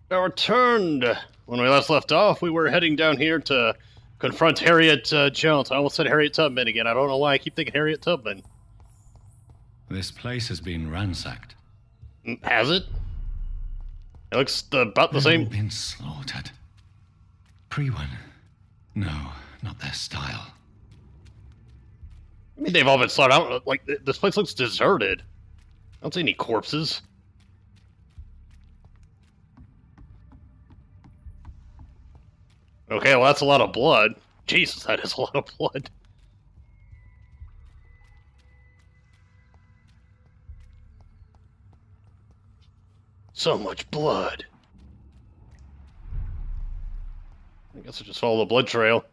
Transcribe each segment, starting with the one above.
Now returned. When we last left off, we were heading down here to confront Harriet Jones. I almost said Harriet Tubman again. I don't know why I keep thinking Harriet Tubman. This place has been ransacked. Has it? It looks about the They've same. all been slaughtered. Pre-one. No, not their style. I mean, they've all been slaughtered out. Like, this place looks deserted. I don't see any corpses. Okay, well, that's a lot of blood. Jesus, that is a lot of blood. So much blood. I guess I'll just follow the blood trail.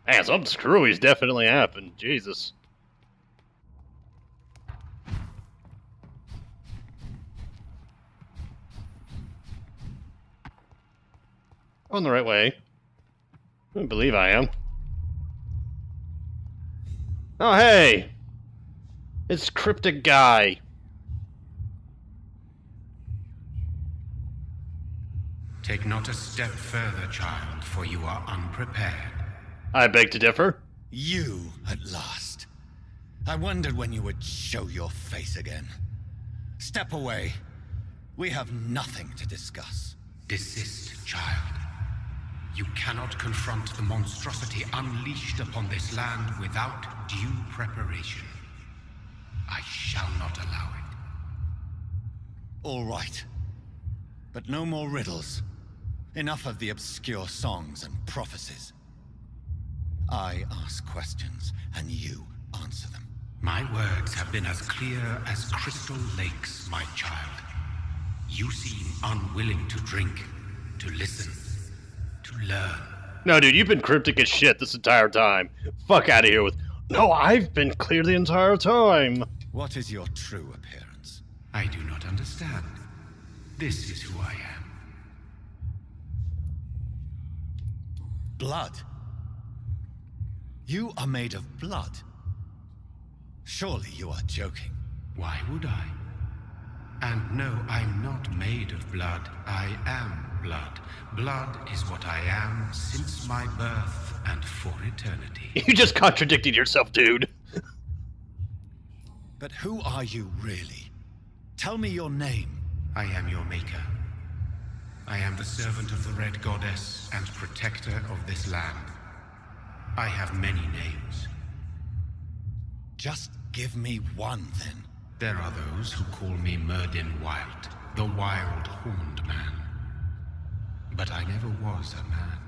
Man, something screwy's definitely happened. Jesus. On the right way. I believe I am. Oh, hey! It's Cryptic Guy. Take not a step further, child, for you are unprepared. I beg to differ. You, at last. I wondered when you would show your face again. Step away. We have nothing to discuss. Desist, child. You cannot confront the monstrosity unleashed upon this land without due preparation. I shall not allow it. All right. But no more riddles. Enough of the obscure songs and prophecies. I ask questions, and you answer them. My words have been as clear as crystal lakes, my child. You seem unwilling to drink, to listen, to learn. No, dude, you've been cryptic as shit this entire time. Fuck out of here with, no, I've been clear the entire time. What is your true appearance? I do not understand. This is who I am. Blood. You are made of blood. Surely you are joking. Why would I? And no, I'm not made of blood. I am blood. Blood is what I am since my birth and for eternity. You just contradicted yourself, dude. But who are you really? Tell me your name. I am your maker. I am the servant of the Red Goddess and protector of this land. I have many names. Just give me one, then. There are those who call me Myrddin Wild, the Wild Horned Man. But I never was a man.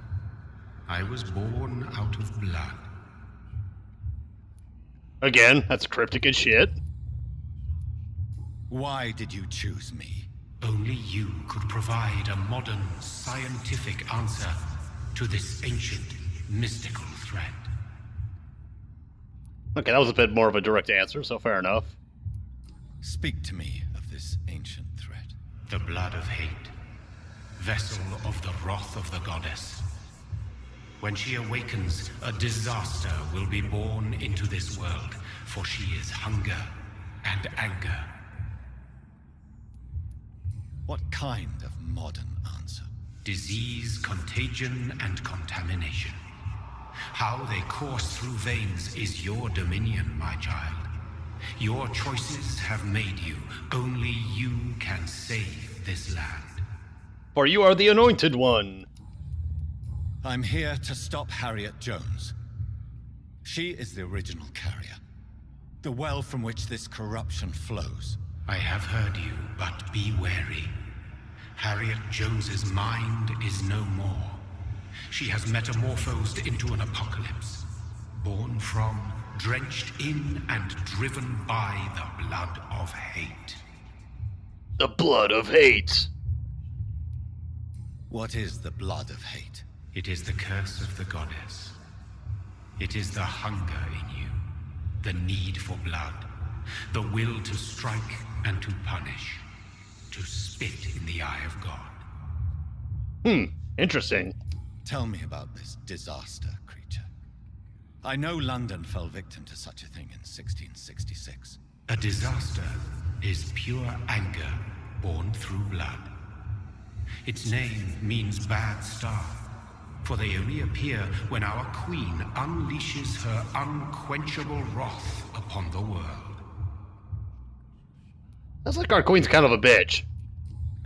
I was born out of blood. Again, that's cryptic as shit. Why did you choose me? Only you could provide a modern, scientific answer to this ancient, mystical threat. Okay, that was a bit more of a direct answer, so fair enough. Speak to me of this ancient threat. The blood of hate, vessel of the wrath of the goddess. When she awakens, a disaster will be born into this world, for she is hunger and anger. What kind of modern answer? Disease, contagion, and contamination. How they course through veins is your dominion, my child. Your choices have made you. Only you can save this land. For you are the anointed one. I'm here to stop Harriet Jones. She is the original carrier. The well from which this corruption flows. I have heard you, but be wary. Harriet Jones's mind is no more. She has metamorphosed into an apocalypse. Born from, drenched in, and driven by the blood of hate. The blood of hate. What is the blood of hate? It is the curse of the goddess. It is the hunger in you, the need for blood, the will to strike and to punish, to spit in the eye of God. Interesting. Tell me about this disaster, creature. I know London fell victim to such a thing in 1666. A disaster is pure anger born through blood. Its name means bad star, for they only appear when our queen unleashes her unquenchable wrath upon the world. That's like our queen's kind of a bitch.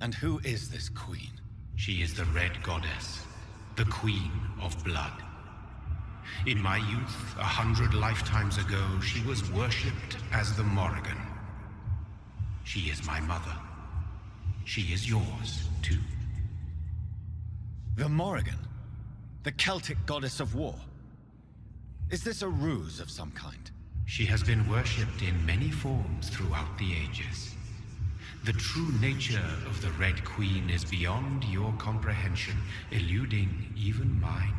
And who is this queen? She is the Red Goddess, the Queen of Blood. In my youth, 100 lifetimes ago, she was worshipped as the Morrigan. She is my mother. She is yours, too. The Morrigan? The Celtic goddess of war? Is this a ruse of some kind? She has been worshipped in many forms throughout the ages. The true nature of the Red Queen is beyond your comprehension, eluding even mine.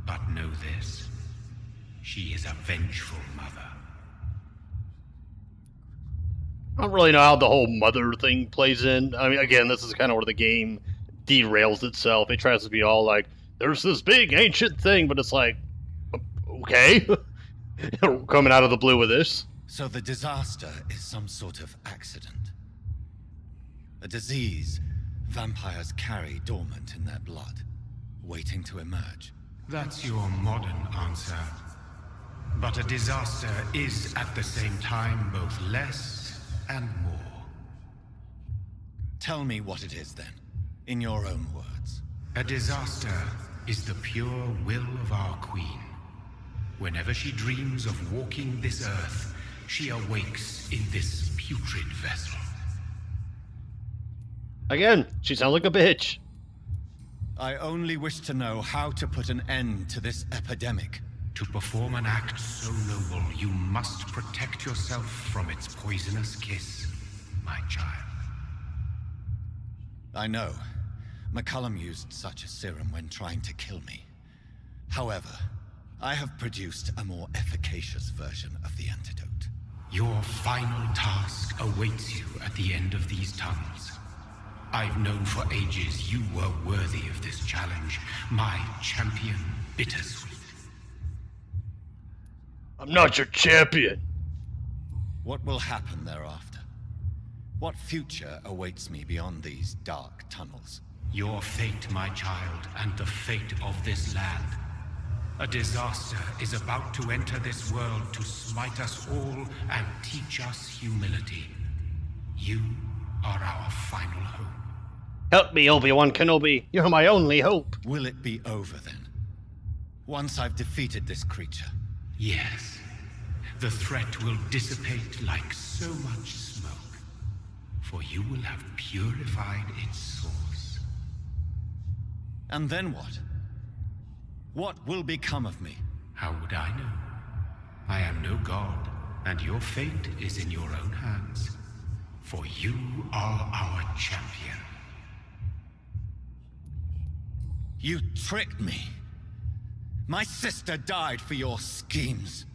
But know this, she is a vengeful mother. I don't really know how the whole mother thing plays in. I mean, again, this is kind of where the game derails itself. It tries to be all like, there's this big ancient thing, but it's like, okay. Coming out of the blue with this. So the disaster is some sort of accident. A disease vampires carry dormant in their blood, waiting to emerge. That's your modern answer. But a disaster is at the same time both less and more. Tell me what it is then, in your own words. A disaster is the pure will of our queen. Whenever she dreams of walking this earth, she awakes in this putrid vessel. Again, she sounds like a bitch. I only wish to know how to put an end to this epidemic. To perform an act so noble, you must protect yourself from its poisonous kiss, my child. I know. McCullum used such a serum when trying to kill me. However, I have produced a more efficacious version of the antidote. Your final task awaits you at the end of these tunnels. I've known for ages you were worthy of this challenge, my champion, Bittersweet. I'm not your champion. What will happen thereafter? What future awaits me beyond these dark tunnels? Your fate, my child, and the fate of this land. A disaster is about to enter this world to smite us all and teach us humility. You are our final hope. Help me, Obi-Wan Kenobi. You're my only hope. Will it be over then? Once I've defeated this creature? Yes. The threat will dissipate like so much smoke, for you will have purified its source. And then what? What will become of me? How would I know? I am no god, and your fate is in your own hands. For you are our champion. You tricked me. My sister died for your schemes.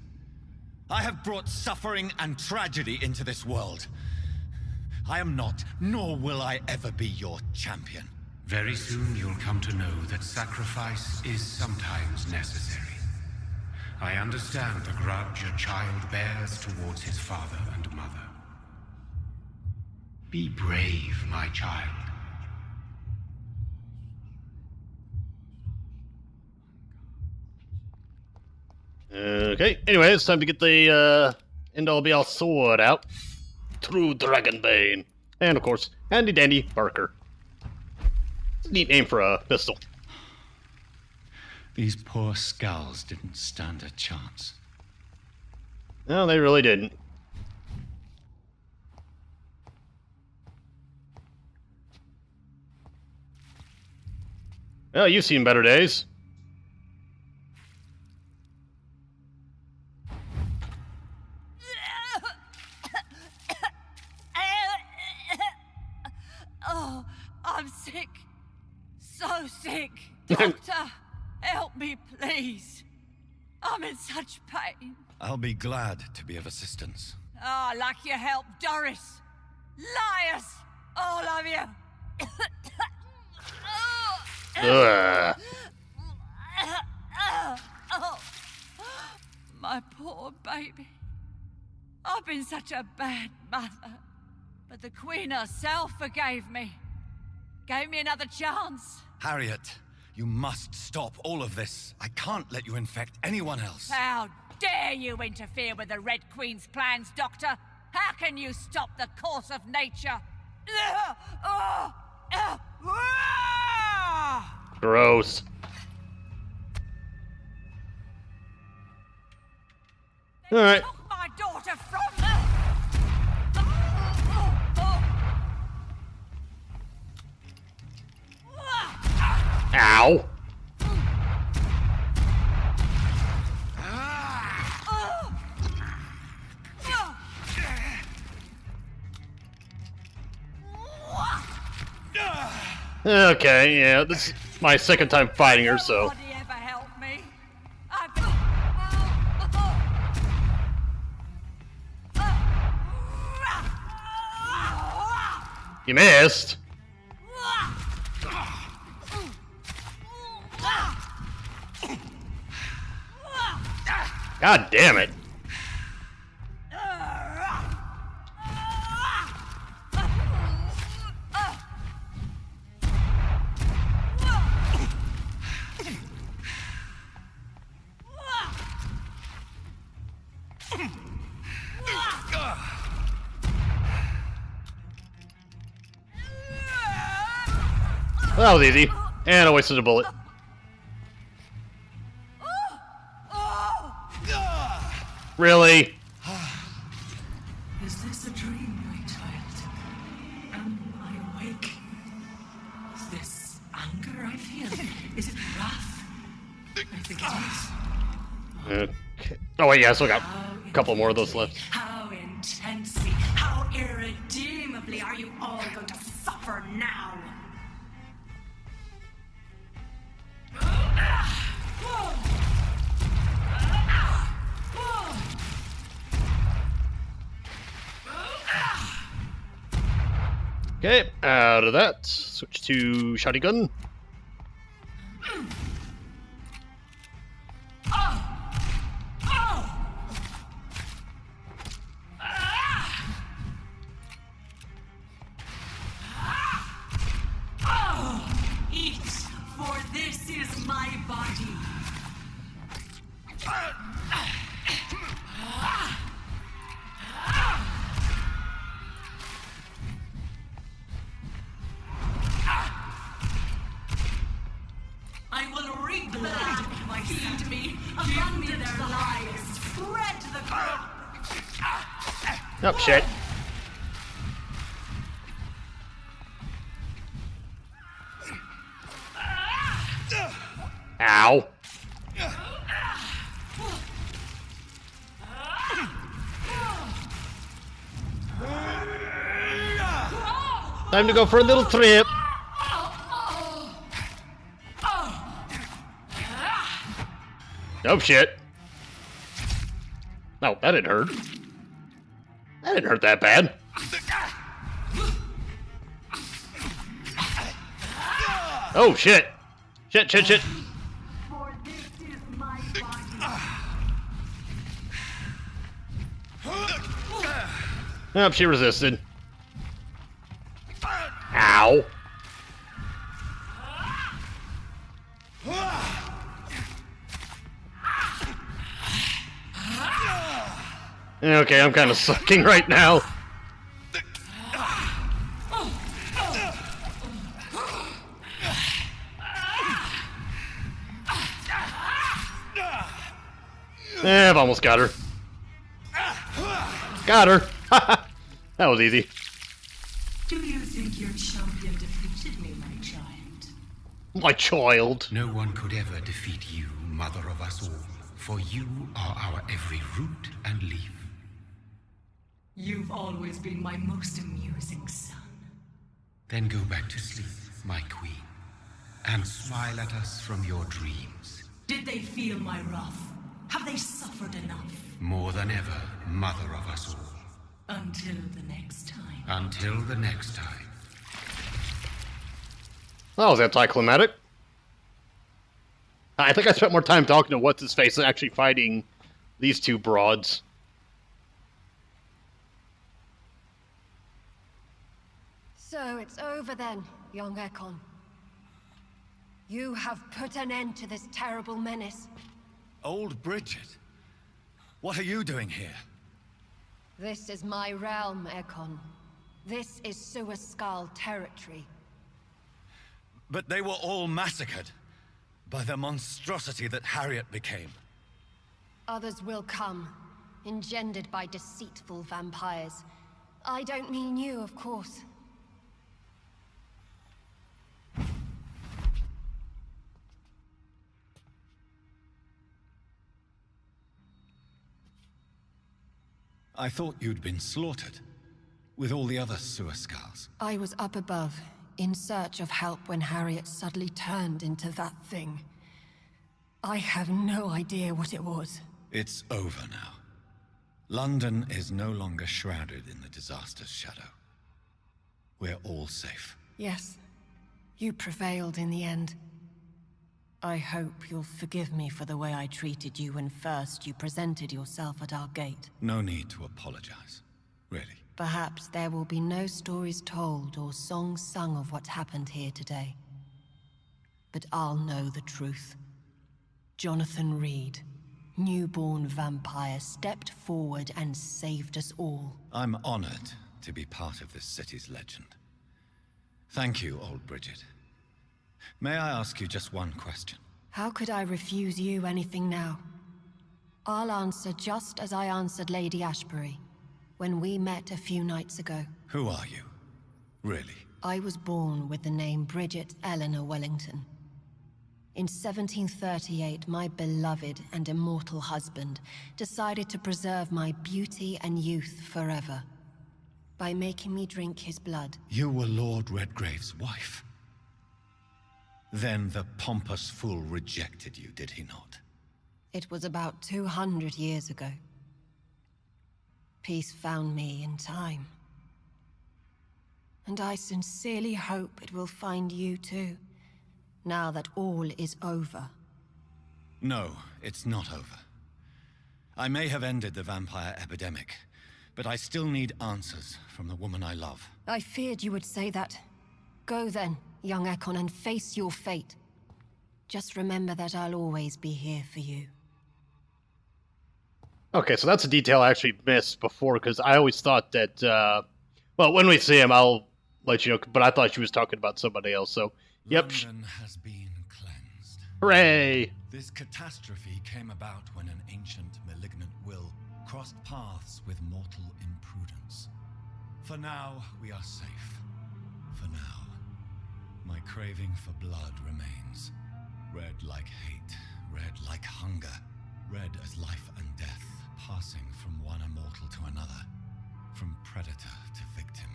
I have brought suffering and tragedy into this world. I am not, nor will I ever be your champion. Very soon you'll come to know that sacrifice is sometimes necessary. I understand the grudge a child bears towards his father and mother. Be brave, my child. Okay, anyway, it's time to get the end-all be-all sword out. True Dragonbane. And, of course, handy-dandy Barker. It's a neat name for a pistol. These poor skulls didn't stand a chance. No, they really didn't. Well, you've seen better days. Oh, I'm sick. So sick. Doctor, help me, please. I'm in such pain. I'll be glad to be of assistance. Ah, like your help, Doris. Liars, all of you. Ugh. Oh, my poor baby. I've been such a bad mother. But the Queen herself forgave me. Gave me another chance. Harriet, you must stop all of this. I can't let you infect anyone else. How dare you interfere with the Red Queen's plans, Doctor? How can you stop the course of nature? Gross. All right. Took my daughter from Ow. Okay, yeah, this is my second time fighting her, so. Nobody ever helped me. You missed. God damn it. That was easy. And I wasted a bullet. Really? Is this a dream, my child? Am I awake? Is this anger I feel? Is it wrath? I think it is. Okay. Oh wait, yeah, I still got a couple more of those left. How intensely, how irredeemably are you all going to suffer now? Okay, out of that. Switch to shotgun. Eat, for this is my body. I will reap the land my feed me, among their lives, spread the crop. Oh, shit. Ow. Time to go for a little trip. Oh shit. No, that didn't hurt. That didn't hurt that bad. Oh shit. Shit, shit, shit. For this is my body. Oh, she resisted. Ow. Okay, I'm kind of sucking right now. I've almost got her. Got her. That was easy. Do you think your champion defeated me, my child? My child. No one could ever defeat you, mother of us all, for you are our every root and leaf. You've always been my most amusing son. Then go back to sleep, my queen, and smile at us from your dreams. Did they feel my wrath? Have they suffered enough? More than ever, mother of us all. Until the next time. Until the next time. That was anticlimactic. I think I spent more time talking to What's-His-Face than actually fighting these two broads. So it's over then, young Ekon. You have put an end to this terrible menace. Old Bridget? What are you doing here? This is my realm, Ekon. This is Suaskal territory. But they were all massacred by the monstrosity that Harriet became. Others will come, engendered by deceitful vampires. I don't mean you, of course. I thought you'd been slaughtered, with all the other Suaskals. I was up above, in search of help when Harriet suddenly turned into that thing. I have no idea what it was. It's over now. London is no longer shrouded in the disaster's shadow. We're all safe. Yes, you prevailed in the end. I hope you'll forgive me for the way I treated you when first you presented yourself at our gate. No need to apologize, really. Perhaps there will be no stories told or songs sung of what happened here today. But I'll know the truth. Jonathan Reed, newborn vampire, stepped forward and saved us all. I'm honored to be part of this city's legend. Thank you, old Bridget. May I ask you just one question? How could I refuse you anything now? I'll answer just as I answered Lady Ashbury when we met a few nights ago. Who are you? Really? I was born with the name Bridget Eleanor Wellington. In 1738, my beloved and immortal husband decided to preserve my beauty and youth forever by making me drink his blood. You were Lord Redgrave's wife? Then the pompous fool rejected you, did he not? It was about 200 years ago. Peace found me in time. And I sincerely hope it will find you too, now that all is over. No, it's not over. I may have ended the vampire epidemic, but I still need answers from the woman I love. I feared you would say that. Go then, young Ekon, and face your fate. Just remember that I'll always be here for you. Okay, so that's a detail I actually missed before, because I always thought that, well, when we see him, I'll let you know, but I thought she was talking about somebody else, so, yep. London has been cleansed. Hooray! This catastrophe came about when an ancient malignant will crossed paths with mortal imprudence. For now, we are safe. For now. My craving for blood remains. Red like hate, red like hunger, red as life and death, passing from one immortal to another, from predator to victim,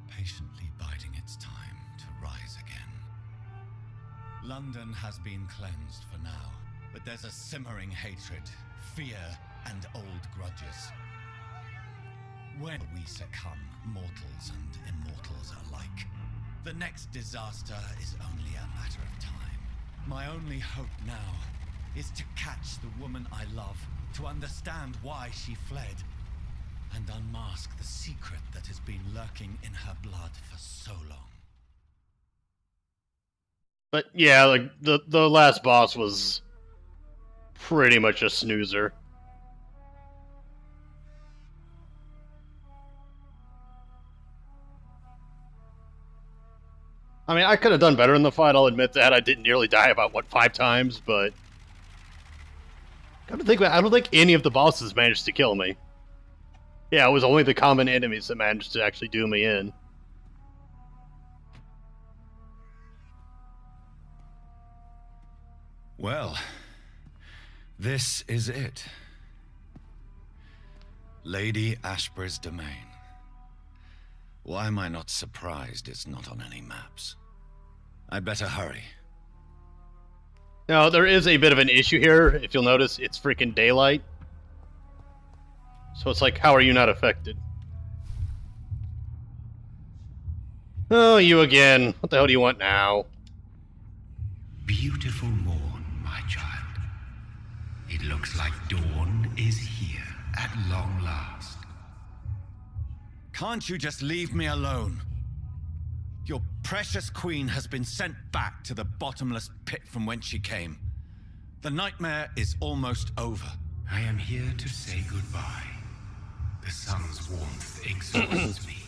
patiently biding its time to rise again. London has been cleansed for now, but there's a simmering hatred, fear, and old grudges. When we succumb, mortals and immortals alike, the next disaster is only a matter of time. My only hope now is to catch the woman I love, to understand why she fled, and unmask the secret that has been lurking in her blood for so long. But yeah, like, the last boss was pretty much a snoozer. I mean, I could have done better in the fight, I'll admit that. I didn't nearly die about, what, 5 times, but... Come to think about it, I don't think any of the bosses managed to kill me. Yeah, it was only the common enemies that managed to actually do me in. Well, this is it. Lady Ashbury's domain. Why am I not surprised it's not on any maps? I'd better hurry. Now, there is a bit of an issue here. If you'll notice, it's freaking daylight. So it's like, how are you not affected? Oh, you again. What the hell do you want now? Beautiful morn, my child. It looks like dawn is here at long last. Can't you just leave me alone? precious queen has been sent back to the bottomless pit from whence she came. The nightmare is almost over. I am here to say goodbye. The sun's warmth exhausts me.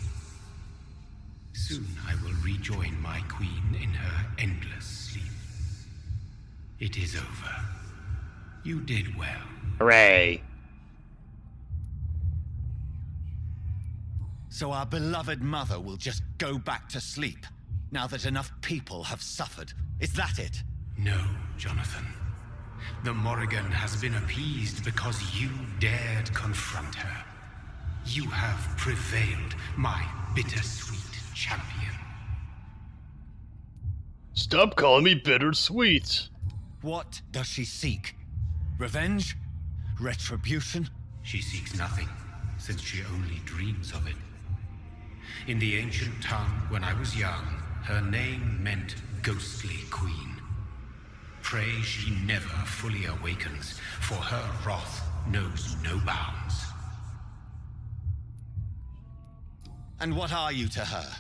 Soon I will rejoin my queen in her endless sleep. It is over. You did well. Hooray. So our beloved mother will just go back to sleep, now that enough people have suffered. Is that it? No, Jonathan. The Morrigan has been appeased because you dared confront her. You have prevailed, my bittersweet champion. Stop calling me bittersweet. What does she seek? Revenge? Retribution? She seeks nothing, since she only dreams of it. In the ancient tongue, when I was young, her name meant ghostly queen. Pray she never fully awakens, for her wrath knows no bounds. And what are you to her?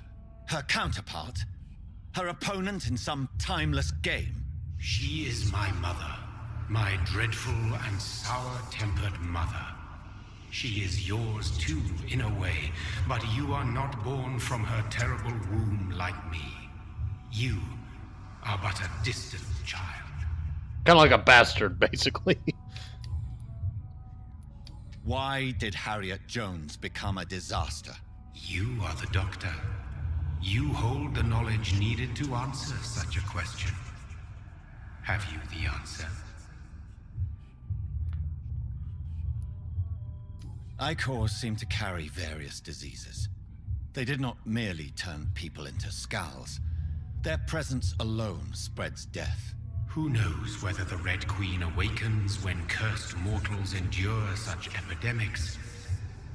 Her counterpart? Her opponent in some timeless game? She is my mother, my dreadful and sour-tempered mother. She is yours too, in a way, but you are not born from her terrible womb like me. You are but a distant child. Kind of like a bastard, basically. Why did Harriet Jones become a disaster? You are the doctor. You hold the knowledge needed to answer such a question. Have you the answer? Icors seem to carry various diseases. They did not merely turn people into skulls. Their presence alone spreads death. Who knows whether the Red Queen awakens when cursed mortals endure such epidemics,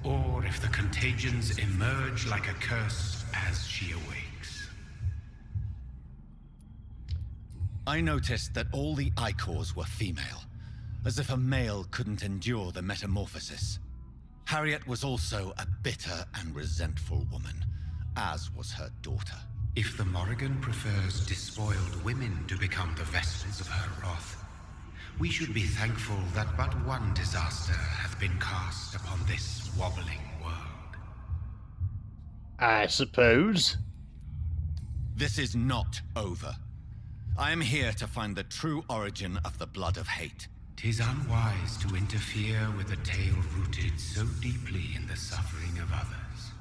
or if the contagions emerge like a curse as she awakes. I noticed that all the Icors were female, as if a male couldn't endure the metamorphosis. Harriet was also a bitter and resentful woman, as was her daughter. If the Morrigan prefers despoiled women to become the vessels of her wrath, we should be thankful that but one disaster hath been cast upon this wobbling world. I suppose. This is not over. I am here to find the true origin of the blood of hate. 'Tis unwise to interfere with a tale rooted so deeply in the suffering of others.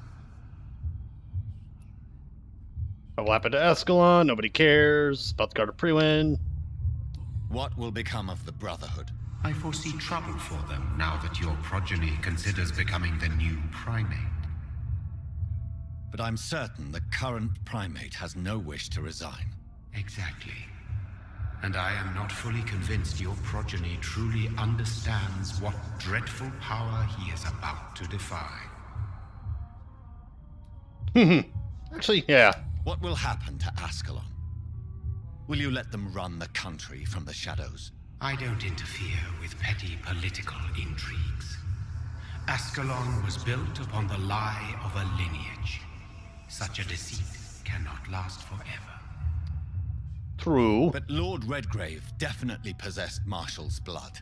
What happened to Escalon? Nobody cares. About to go to pre-win. What will become of the Brotherhood? I foresee trouble for them now that your progeny considers becoming the new primate. But I'm certain the current primate has no wish to resign. Exactly. And I am not fully convinced your progeny truly understands what dreadful power he is about to defy. Actually, yeah. What will happen to Ascalon? Will you let them run the country from the shadows? I don't interfere with petty political intrigues. Ascalon was built upon the lie of a lineage. Such a deceit cannot last forever. True. But Lord Redgrave definitely possessed Marshall's blood.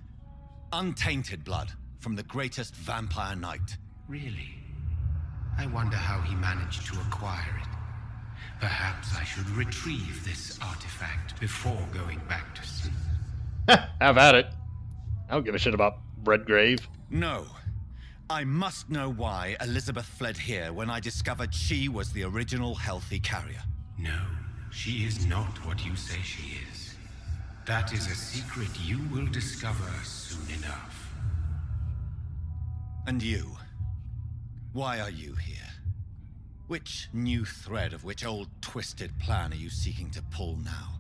Untainted blood from the greatest vampire knight. Really? I wonder how he managed to acquire it. Perhaps I should retrieve this artifact before going back to sleep. Have at it. I don't give a shit about Redgrave. No. I must know why Elizabeth fled here when I discovered she was the original healthy carrier. No, she is not what you say she is. That is a secret you will discover soon enough. And you? Why are you here? Which new thread of which old twisted plan are you seeking to pull now?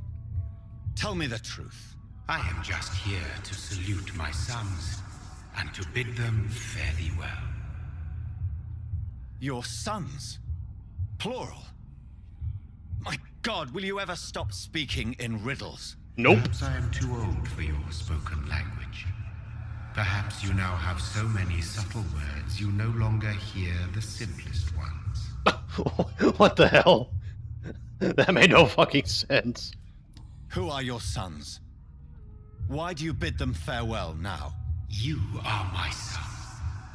Tell me the truth. I am just here to salute my sons and to bid them fare thee well. Your sons? Plural? My God, will you ever stop speaking in riddles? Nope. Perhaps I am too old for your spoken language. Perhaps you now have so many subtle words you no longer hear the simplest ones. What the hell? That made no fucking sense. Who are your sons? Why do you bid them farewell now? You are my son,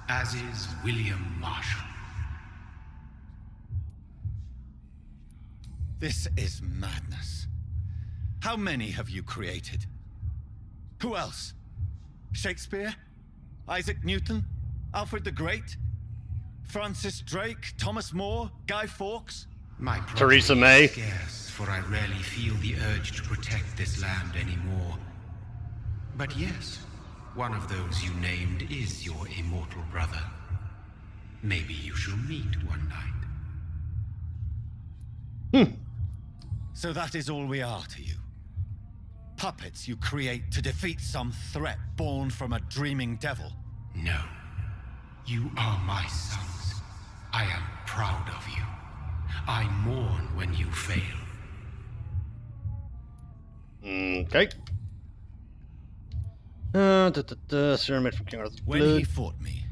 as is William Marshall. This is madness. How many have you created? Who else? Shakespeare? Isaac Newton? Alfred the Great? Francis Drake? Thomas More? Guy Fawkes? My progeny Theresa May. is scarce, for I rarely feel the urge to protect this land anymore. But yes, one of those you named is your immortal brother. Maybe you shall meet one night. So that is all we are to you? Puppets you create to defeat some threat born from a dreaming devil? No. You are my sons. I am proud of you. I mourn when you fail. Okay. Serum made from King Arthur's When blood. he fought me,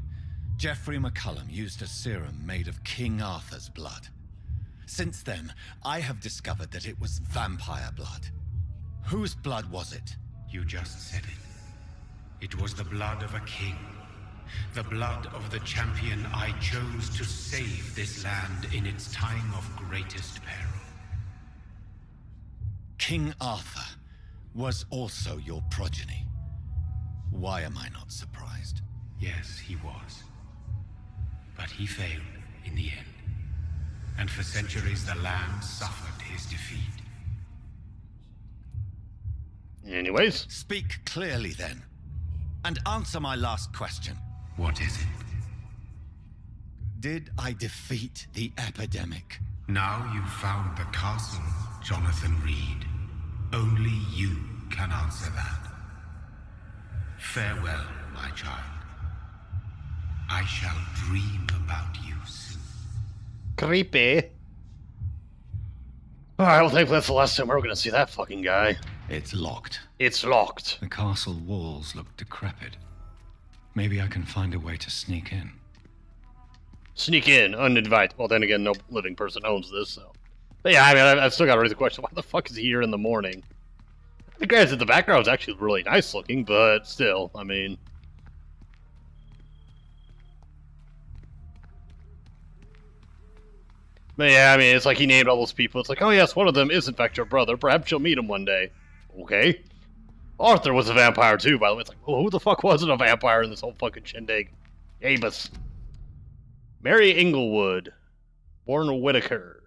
Geoffrey McCullum used a serum made of King Arthur's blood. Since then, I have discovered that it was vampire blood. Whose blood was it? You just said it. It was the blood of a king. The blood of the champion I chose to save this land in its time of greatest peril. King Arthur was also your progeny. Why am I not surprised? Yes, he was. But he failed in the end. And for centuries the land suffered his defeat. Anyways. Speak clearly then, and answer my last question. What is it? Did I defeat the epidemic? Now you've found the castle, Jonathan Reed. Only you can answer that. Farewell, my child. I shall dream about you soon. Creepy. Alright, well, thankfully that's the last time we're gonna see that fucking guy. It's locked. It's locked. The castle walls look decrepit. Maybe I can find a way to sneak in. Sneak in, uninvited. Well, then again, no living person owns this, so. But yeah, I mean, I've still got to raise the question, why the fuck is he here in the morning? Granted, the background's actually really nice looking, but still, I mean... But yeah, I mean, it's like he named all those people. It's like, oh yes, one of them is in fact your brother. Perhaps you'll meet him one day. Okay. Arthur was a vampire too, by the way. It's like, well, who the fuck wasn't a vampire in this whole fucking shindig? Abus. Mary Inglewood. Warren Whitaker.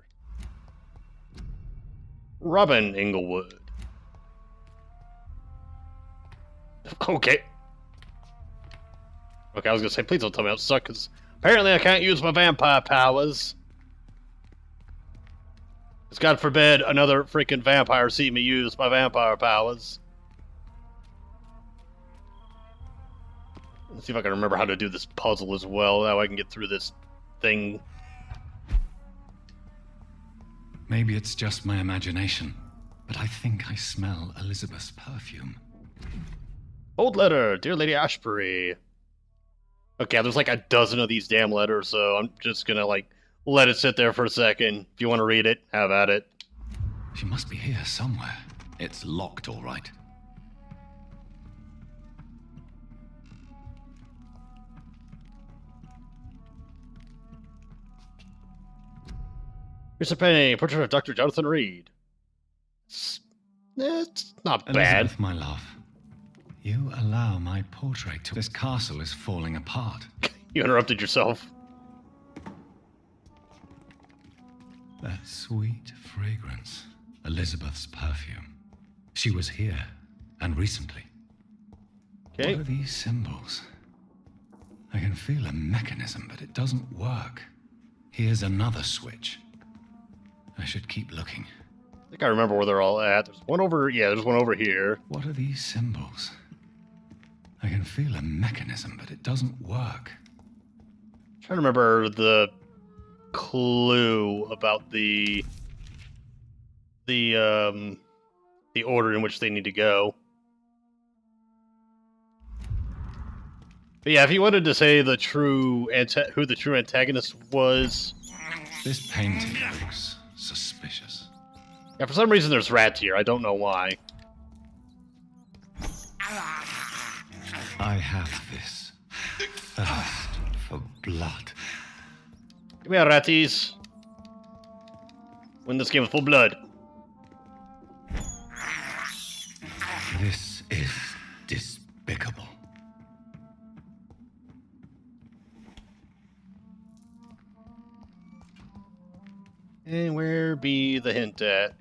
Robin Inglewood. Okay. Okay, I was gonna say, please don't tell me I'm stuck, because apparently I can't use my vampire powers. Because God forbid another freaking vampire see me use my vampire powers. Let's see if I can remember how to do this puzzle as well. That way I can get through this thing. Maybe it's just my imagination, but I think I smell Elizabeth's perfume. Old letter, dear Lady Ashbury. Okay, there's like a dozen of these damn letters, so I'm just gonna like let it sit there for a second. If you want to read it, have at it. She must be here somewhere. It's locked, all right. Here's a penny, portrait of Dr. Jonathan Reed. It's not bad. Elizabeth, my love, you allow my portrait to... This castle is falling apart. You interrupted yourself. That sweet fragrance. Elizabeth's perfume. She was here, and recently. Okay. What are these symbols? I can feel a mechanism, but it doesn't work. Here's another switch. I should keep looking. I think I remember where they're all at. There's one over... Yeah, there's one over here. What are these symbols? I can feel a mechanism, but it doesn't work. I'm trying to remember the clue about the order in which they need to go. But yeah, if you wanted to say the true who the true antagonist was, This painting looks suspicious. Yeah, for some reason there's rats here. I don't know why. I have this thirst for blood. Give me a ratties. Win this game with full blood. This is despicable. And where be the hint at?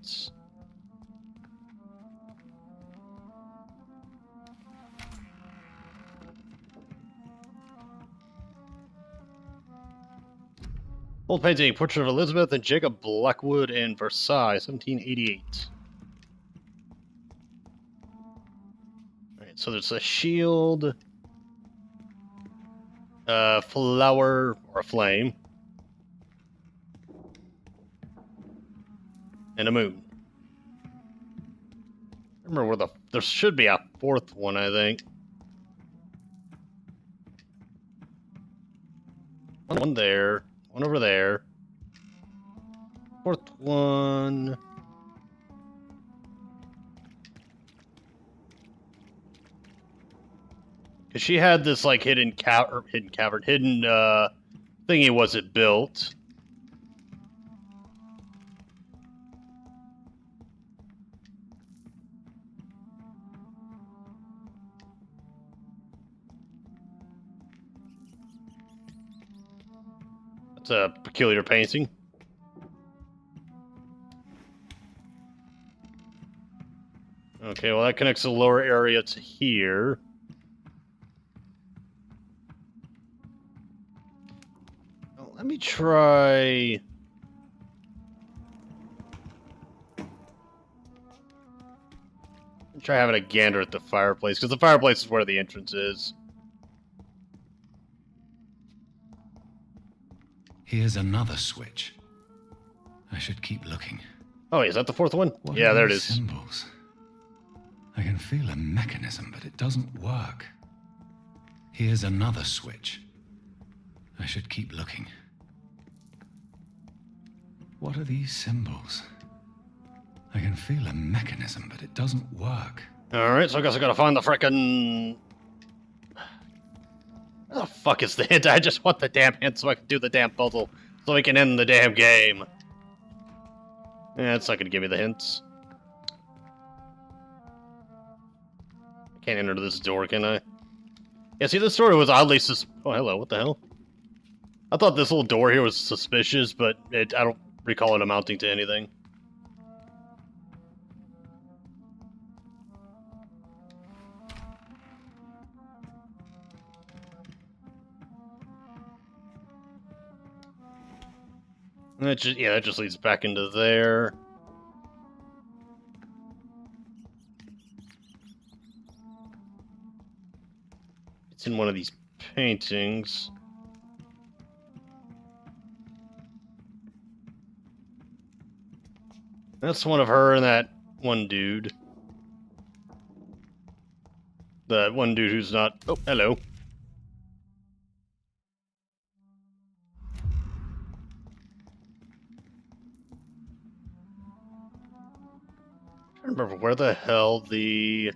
Old painting, portrait of Elizabeth and Jacob Blackwood in Versailles, 1788. Alright, so there's a shield, a flower, or a flame, and a moon. I remember where there should be a fourth one, I think. One there. One over there. Fourth one. Cause she had this like hidden thingy was it built. It's a peculiar painting. Okay, well that connects the lower area to here. Well, let me try... Try having a gander at the fireplace, because the fireplace is where the entrance is. Here's another switch. I should keep looking. Oh, is that the fourth one? What Yeah, are there it these is. Symbols? I can feel a mechanism, but it doesn't work. Here's another switch. I should keep looking. What are these symbols? I can feel a mechanism, but it doesn't work. Alright, so I guess I gotta find the frickin'... Where the fuck is the hint? I just want the damn hint so I can do the damn puzzle. So we can end the damn game. Yeah, it's not gonna give me the hints. I can't enter this door, can I? Yeah, see, this door was oddly Oh, hello, what the hell? I thought this little door here was suspicious, but I don't recall it amounting to anything. That just leads back into there. It's in one of these paintings. That's one of her and that one dude. The one dude who's not... Oh, hello. I don't remember where the hell the...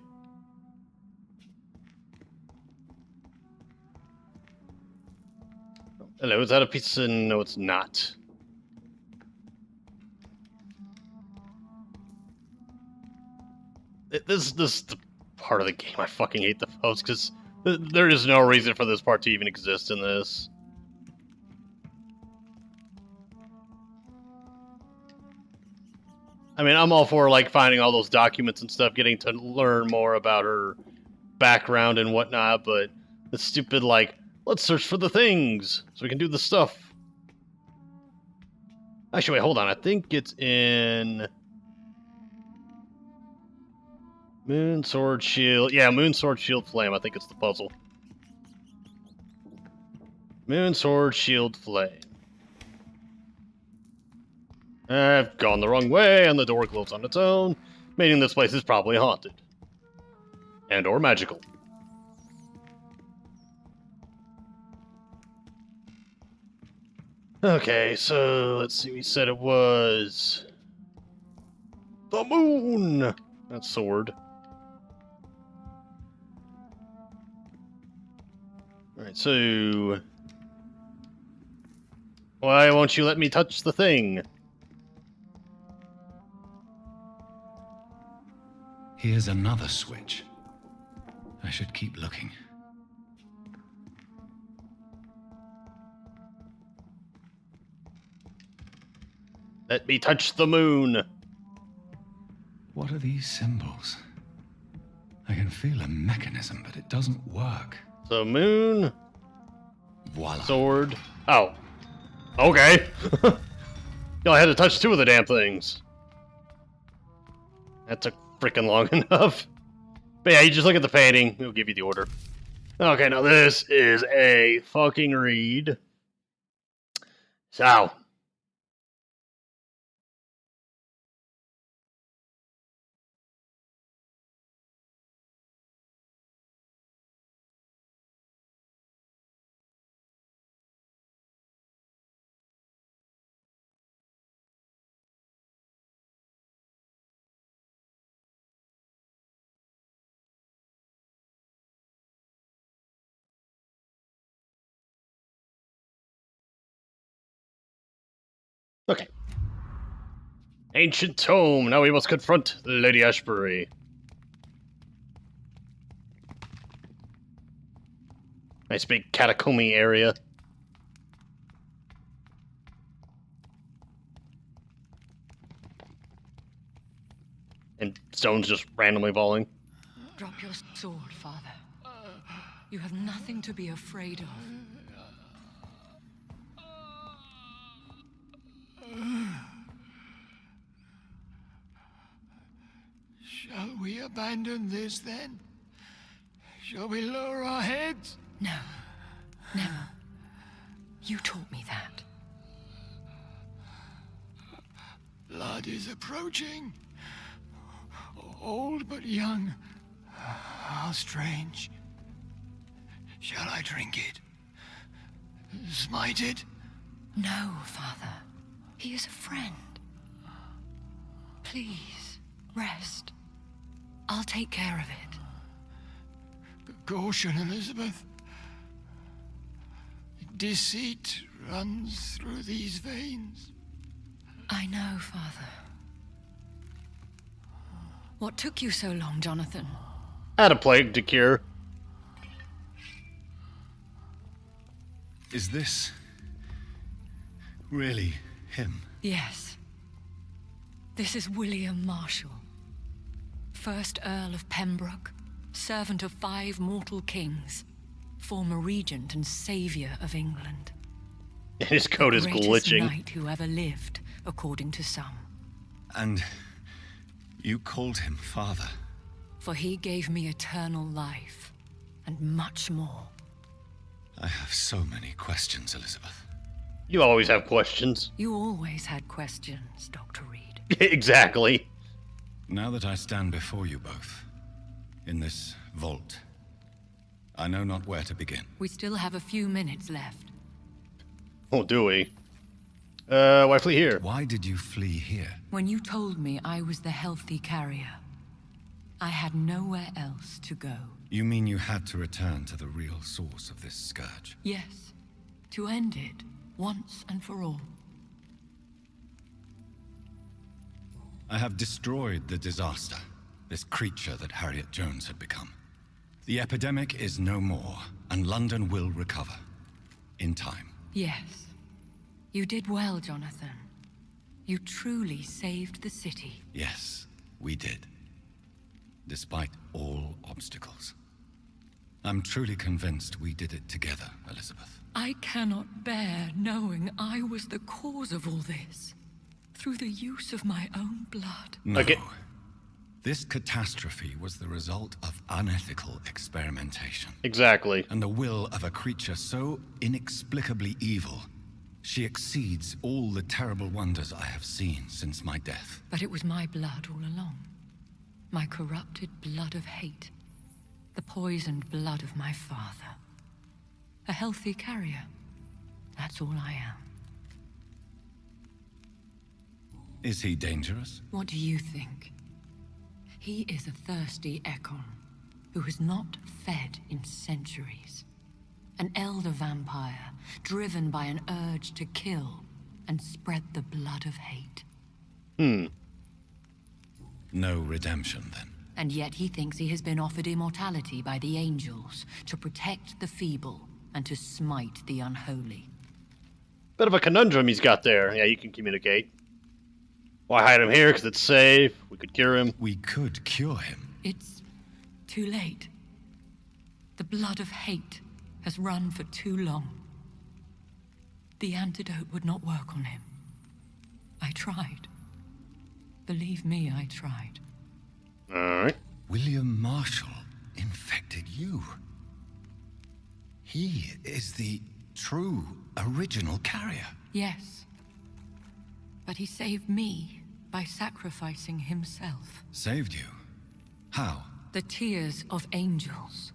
Hello, is that a piece of... No, it's not. This is the part of the game I fucking hate the most, because there is no reason for this part to even exist in this. I mean, I'm all for, like, finding all those documents and stuff, getting to learn more about her background and whatnot, but the stupid, like, let's search for the things so we can do the stuff. Actually, wait, hold on. I think it's in... Moon, Sword, Shield. Yeah, Moon, Sword, Shield, Flame. I think it's the puzzle. Moon, Sword, Shield, Flame. I've gone the wrong way, and the door closed on its own, meaning this place is probably haunted. And or magical. Okay, so let's see, we said it was... The moon! That sword. Alright, so... Why won't you let me touch the thing? Here's another switch. I should keep looking. Let me touch the moon! What are these symbols? I can feel a mechanism, but it doesn't work. The moon... Voila. Sword... Oh. Okay. Yo, I had to touch 2 of the damn things. That took freaking long enough. But yeah, you just look at the painting, it'll give you the order. Okay, now this is a fucking read. So. Okay. Ancient tome. Now we must confront Lady Ashbury. Nice big catacomby area. And stones just randomly falling. Drop your sword, Father. You have nothing to be afraid of. Shall we abandon this then? Shall we lower our heads? No, never. You taught me that. Blood is approaching. Old but young. How strange. Shall I drink it? Smite it? No, Father. He is a friend. Please, rest. I'll take care of it. Caution, Elizabeth. Deceit runs through these veins. I know, Father. What took you so long, Jonathan? I had a plague to cure. Is this really him? Yes. This is William Marshall, 1st Earl of Pembroke, servant of 5 mortal kings, former regent and savior of England. His code is Greatest glitching. knight who ever lived, according to some. And you called him father. For he gave me eternal life, and much more. I have so many questions, Elizabeth. You always have questions. You always had questions, Dr. Reed. Exactly. Now that I stand before you both, in this vault, I know not where to begin. We still have a few minutes left. Oh, do we? Why flee here? Why did you flee here? When you told me I was the healthy carrier, I had nowhere else to go. You mean you had to return to the real source of this scourge? Yes, to end it, once and for all. I have destroyed the disaster, this creature that Harriet Jones had become. The epidemic is no more, and London will recover. In time. Yes. You did well, Jonathan. You truly saved the city. Yes, we did. Despite all obstacles. I'm truly convinced we did it together, Elizabeth. I cannot bear knowing I was the cause of all this. Through the use of my own blood. No. Okay. This catastrophe was the result of unethical experimentation. Exactly. And the will of a creature so inexplicably evil, she exceeds all the terrible wonders I have seen since my death. But it was my blood all along. My corrupted blood of hate. The poisoned blood of my father. A healthy carrier. That's all I am. Is he dangerous? What do you think? He is a thirsty Ekon who has not fed in centuries. An elder vampire driven by an urge to kill and spread the blood of hate. No redemption, then. And yet he thinks he has been offered immortality by the angels to protect the feeble and to smite the unholy. Bit of a conundrum he's got there. Yeah, you can communicate. Why hide him here? Because it's safe. We could cure him. We could cure him. It's too late. The blood of hate has run for too long. The antidote would not work on him. I tried. Believe me, I tried. Alright. William Marshall infected you. He is the true original carrier. Yes. But he saved me by sacrificing himself. Saved you? How? The tears of angels.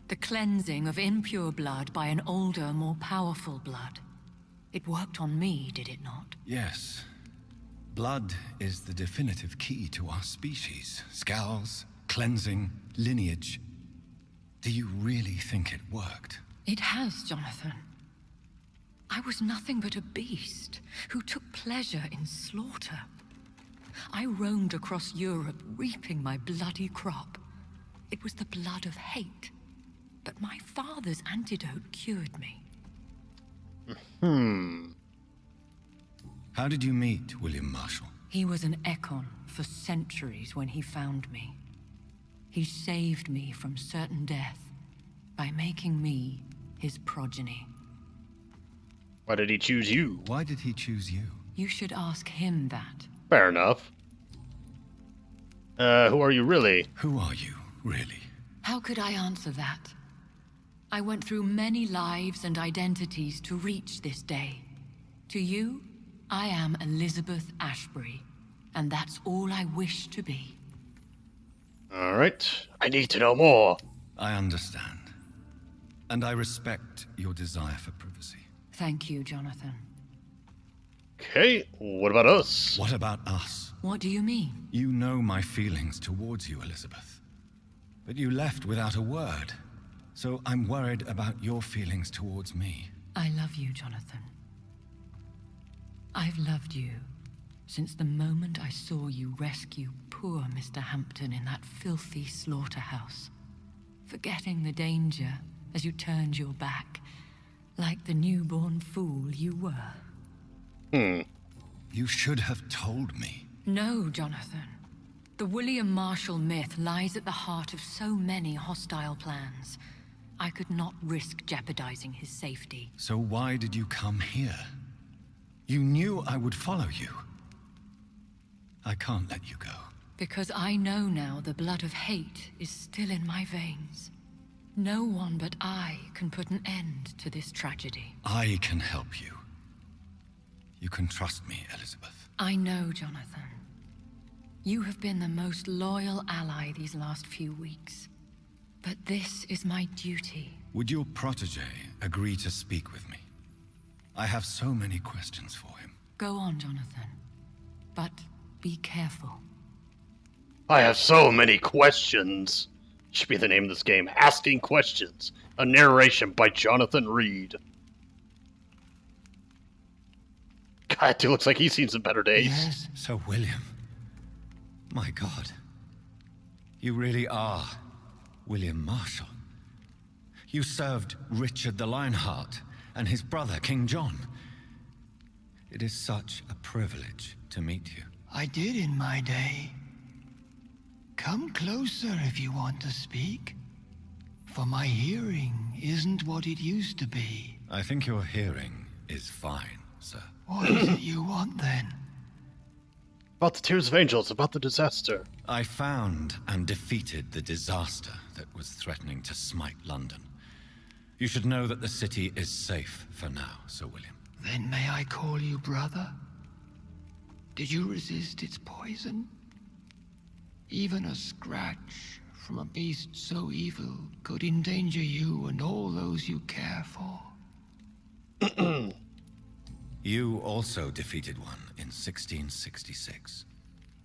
The cleansing of impure blood by an older, more powerful blood. It worked on me, did it not? Yes. Blood is the definitive key to our species. Scowls, cleansing, lineage. Do you really think it worked? It has, Jonathan. I was nothing but a beast who took pleasure in slaughter. I roamed across Europe, reaping my bloody crop. It was the blood of hate. But my father's antidote cured me. How did you meet William Marshall? He was an Ekon for centuries when he found me. He saved me from certain death by making me his progeny. Why did he choose you? Why did he choose you? You should ask him that. Fair enough. Who are you really? Who are you, really? How could I answer that? I went through many lives and identities to reach this day. To you, I am Elizabeth Ashbury, and that's all I wish to be. Alright. I need to know more. I understand. And I respect your desire for privacy. Thank you, Jonathan. Okay, what about us? What about us? What do you mean? You know my feelings towards you, Elizabeth. But you left without a word. So I'm worried about your feelings towards me. I love you, Jonathan. I've loved you since the moment I saw you rescue poor Mr. Hampton in that filthy slaughterhouse, forgetting the danger as you turned your back, like the newborn fool you were. You should have told me. No, Jonathan. The William Marshall myth lies at the heart of so many hostile plans. I could not risk jeopardizing his safety. So why did you come here? You knew I would follow you. I can't let you go. Because I know now the blood of hate is still in my veins. No one but I can put an end to this tragedy. I can help you. You can trust me, Elizabeth. I know, Jonathan. You have been the most loyal ally these last few weeks. But this is my duty. Would your protege agree to speak with me? I have so many questions for him. Go on, Jonathan. But be careful. I have so many questions. Should be the name of this game. Asking Questions. A narration by Jonathan Reed. God, it looks like he's seen some better days. Yes, Sir William. My God. You really are William Marshall. You served Richard the Lionheart and his brother, King John. It is such a privilege to meet you. I did in my day. Come closer if you want to speak. For my hearing isn't what it used to be. I think your hearing is fine, sir. What is it you want then? About the Tears of Angels, about the disaster. I found and defeated the disaster that was threatening to smite London. You should know that the city is safe for now, Sir William. Then may I call you brother? Did you resist its poison? Even a scratch from a beast so evil could endanger you and all those you care for. You also defeated one in 1666.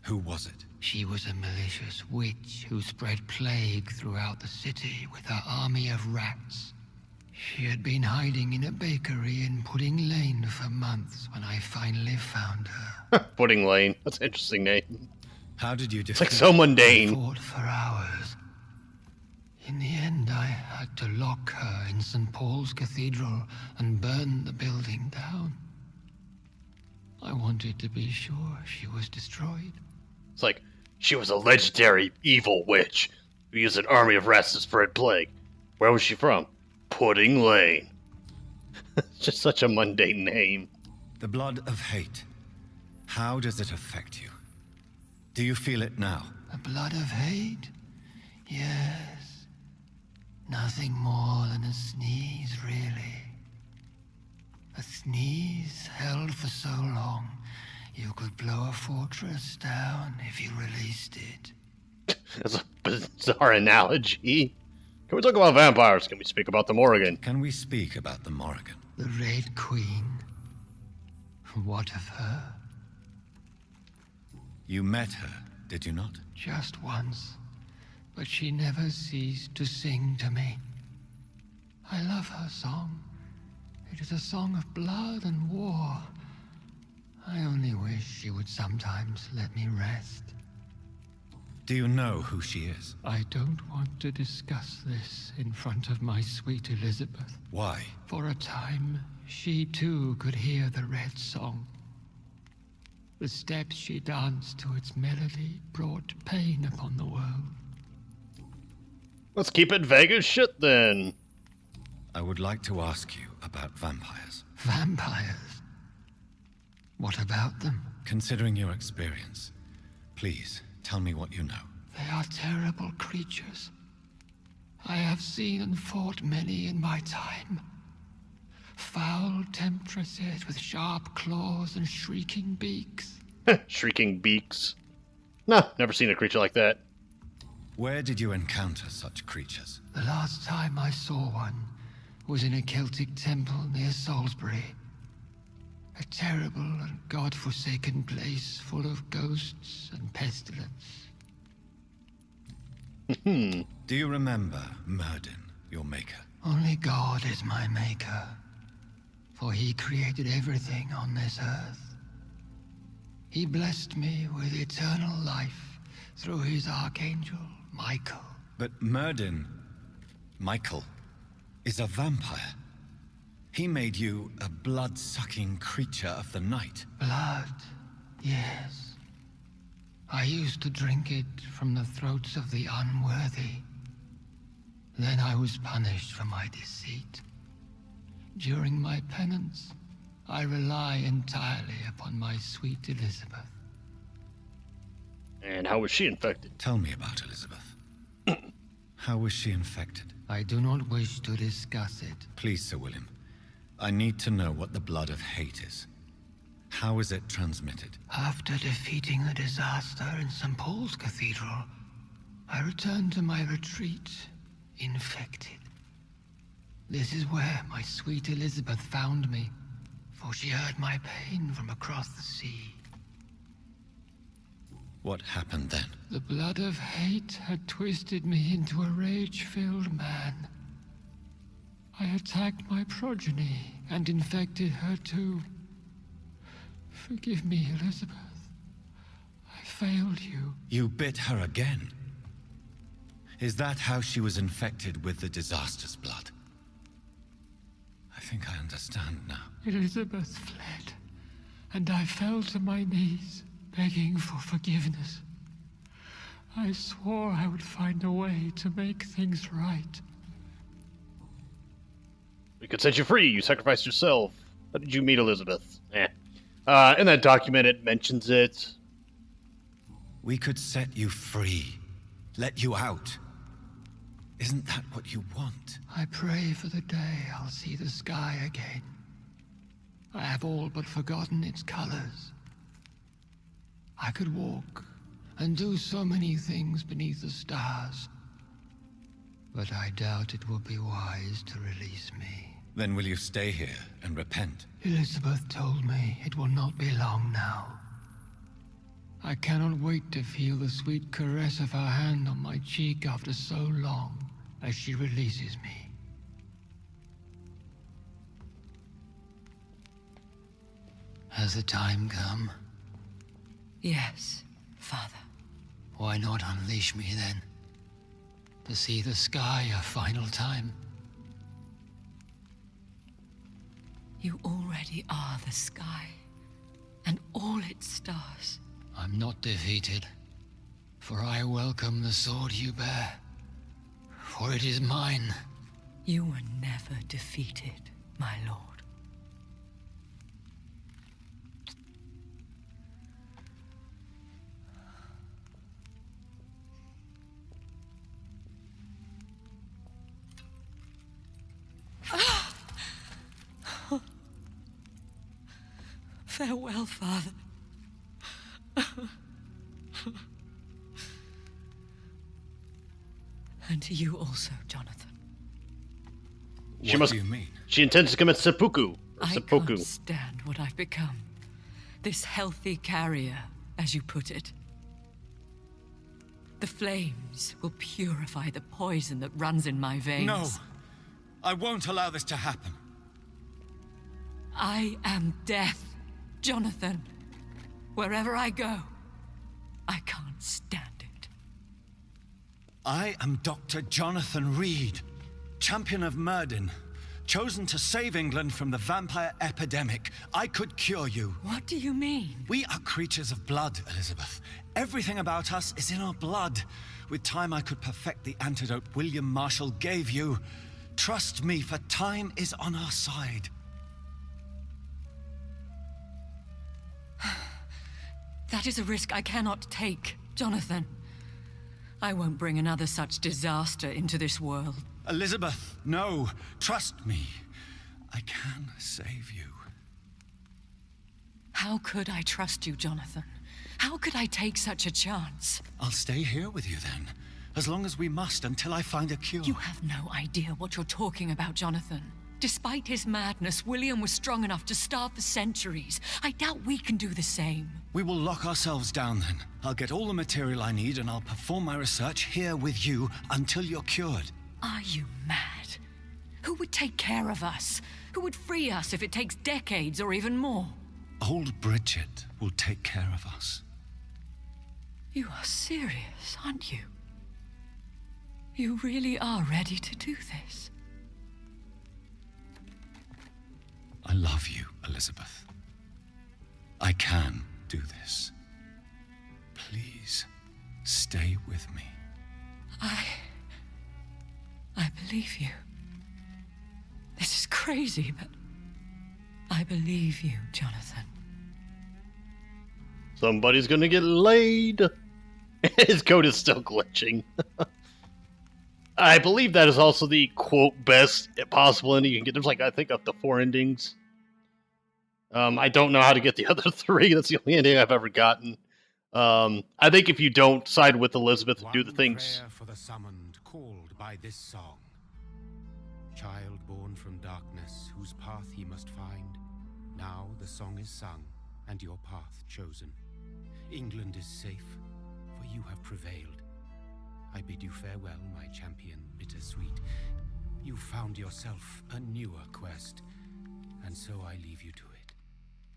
Who was it? She was a malicious witch who spread plague throughout the city with her army of rats. She had been hiding in a bakery in Pudding Lane for months when I finally found her. Pudding Lane. That's an interesting name. How did you It's defeat like so I mundane. fought for hours. In the end, I had to lock her in St. Paul's Cathedral and burn the building down. I wanted to be sure she was destroyed. It's like, she was a legendary evil witch who used an army of rats to spread plague. Where was she from? Pudding Lane. It's just such a mundane name. The blood of hate. How does it affect you? Do you feel it now? The blood of hate? Yes. Nothing more than a sneeze, really. A sneeze held for so long, you could blow a fortress down if you released it. That's a bizarre analogy. Can we talk about vampires? Can we speak about the Morrigan? Can we speak about the Morrigan? The Red Queen? What of her? You met her, did you not? Just once, but she never ceased to sing to me. I love her song. It is a song of blood and war. I only wish she would sometimes let me rest. Do you know who she is? I don't want to discuss this in front of my sweet Elizabeth. Why? For a time, she too could hear the red song. The steps she danced to its melody brought pain upon the world. Let's keep it vague as shit then. I would like to ask you about vampires. Vampires? What about them? Considering your experience, please tell me what you know. They are terrible creatures. I have seen and fought many in my time. Foul temptresses with sharp claws and shrieking beaks. Shrieking beaks. Nah, never seen a creature like that. Where did you encounter such creatures? The last time I saw one was in a Celtic temple near Salisbury. A terrible and god-forsaken place full of ghosts and pestilence. Do you remember Myrddin, your maker? Only God is my maker, for he created everything on this earth. He blessed me with eternal life through his archangel, Michael. But Myrddin, Michael, is a vampire. He made you a blood-sucking creature of the night. Blood, yes. I used to drink it from the throats of the unworthy. Then I was punished for my deceit. During my penance, I rely entirely upon my sweet Elizabeth. And how was she infected? Tell me about Elizabeth. How was she infected? I do not wish to discuss it. Please, Sir William. I need to know what the blood of hate is. How is it transmitted? After defeating the disaster in St. Paul's Cathedral, I returned to my retreat, infected. This is where my sweet Elizabeth found me, for she heard my pain from across the sea. What happened then? The blood of hate had twisted me into a rage-filled man. I attacked my progeny and infected her too. Forgive me, Elizabeth. I failed you. You bit her again. Is that how she was infected with the disaster's blood? I think I understand now. Elizabeth fled, and I fell to my knees, begging for forgiveness. I swore I would find a way to make things right. We could set you free. You sacrificed yourself. How did you meet Elizabeth? In that document, it mentions it. We could set you free. Let you out. Isn't that what you want? I pray for the day I'll see the sky again. I have all but forgotten its colors. I could walk and do so many things beneath the stars. But I doubt it will be wise to release me. Then will you stay here and repent? Elizabeth told me it will not be long now. I cannot wait to feel the sweet caress of her hand on my cheek after so long as she releases me. Has the time come? Yes, Father. Why not unleash me then? To see the sky a final time? You already are the sky, and all its stars. I'm not defeated, for I welcome the sword you bear, for it is mine. You were never defeated, my lord. Farewell, Father. And to you also, Jonathan. What do you mean? She intends to commit seppuku. I Seppuku. can't stand what I've become. This healthy carrier, as you put it. The flames will purify the poison that runs in my veins. No! I won't allow this to happen. I am death, Jonathan. Wherever I go, I can't stand it. I am Dr. Jonathan Reed, champion of Myrddin, chosen to save England from the vampire epidemic. I could cure you. What do you mean? We are creatures of blood, Elizabeth. Everything about us is in our blood. With time, I could perfect the antidote William Marshall gave you. Trust me, for time is on our side. That is a risk I cannot take, Jonathan. I won't bring another such disaster into this world. Elizabeth, no. Trust me. I can save you. How could I trust you, Jonathan? How could I take such a chance? I'll stay here with you then, as long as we must until I find a cure. You have no idea what you're talking about, Jonathan. Despite his madness, William was strong enough to starve for centuries. I doubt we can do the same. We will lock ourselves down then. I'll get all the material I need and I'll perform my research here with you until you're cured. Are you mad? Who would take care of us? Who would free us if it takes decades or even more? Old Bridget will take care of us. You are serious, aren't you? You really are ready to do this? I love you, Elizabeth. I can do this. Please, stay with me. I believe you. This is crazy, but I believe you, Jonathan. Somebody's gonna get laid. His code is still glitching. I believe that is also the, quote, best possible ending you can get. There's like, I think, up to 4 endings. I don't know how to get the other 3. That's the only ending I've ever gotten. I think if you don't side with Elizabeth and do the things... Prayer for the summoned, called by this song. Child born from darkness, whose path he must find. Now the song is sung, and your path chosen. England is safe, for you have prevailed. I bid you farewell, my champion, bittersweet. You found yourself a newer quest, and so I leave you to it.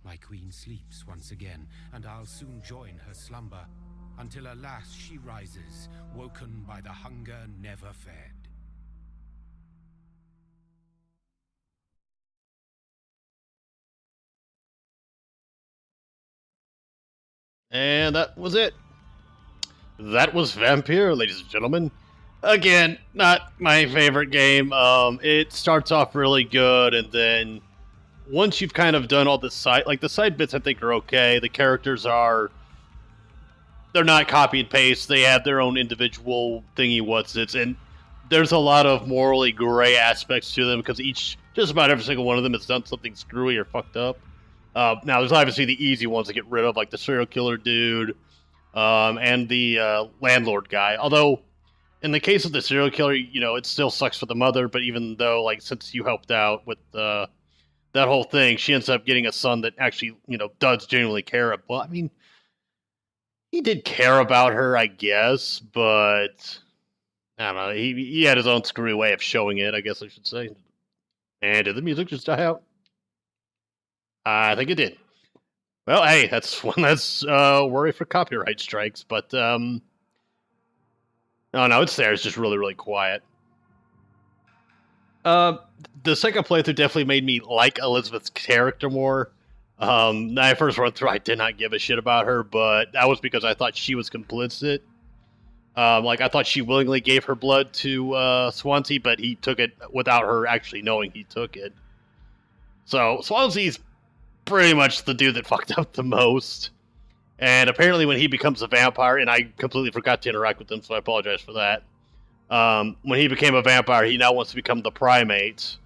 My queen sleeps once again, and I'll soon join her slumber, until alas she rises, woken by the hunger never fed. And that was it. That was Vampyr, ladies and gentlemen. Again, not my favorite game. It starts off really good, and then once you've kind of done all the side bits I think are okay. The characters they're not copy and paste. They have their own individual thingy-what's-its, and there's a lot of morally gray aspects to them, because just about every single one of them has done something screwy or fucked up. Now, there's obviously the easy ones to get rid of, like the serial killer dude, and the landlord guy. Although, in the case of the serial killer, you know, it still sucks for the mother, but even though, like, since you helped out with that whole thing, she ends up getting a son that actually, you know, does genuinely care. Well, I mean, he did care about her, I guess, but I don't know. He had his own screwy way of showing it, I guess I should say. And did the music just die out? I think it did. Well, hey, that's one less worry for copyright strikes, but oh no, it's there. It's just really, really quiet. The second playthrough definitely made me like Elizabeth's character more. My first run through, I did not give a shit about her, but that was because I thought she was complicit. Like, I thought she willingly gave her blood to Swansea, but he took it without her actually knowing he took it. So, Swansea's pretty much the dude that fucked up the most. And apparently when he becomes a vampire, and I completely forgot to interact with him, so I apologize for that. When he became a vampire, he now wants to become the primate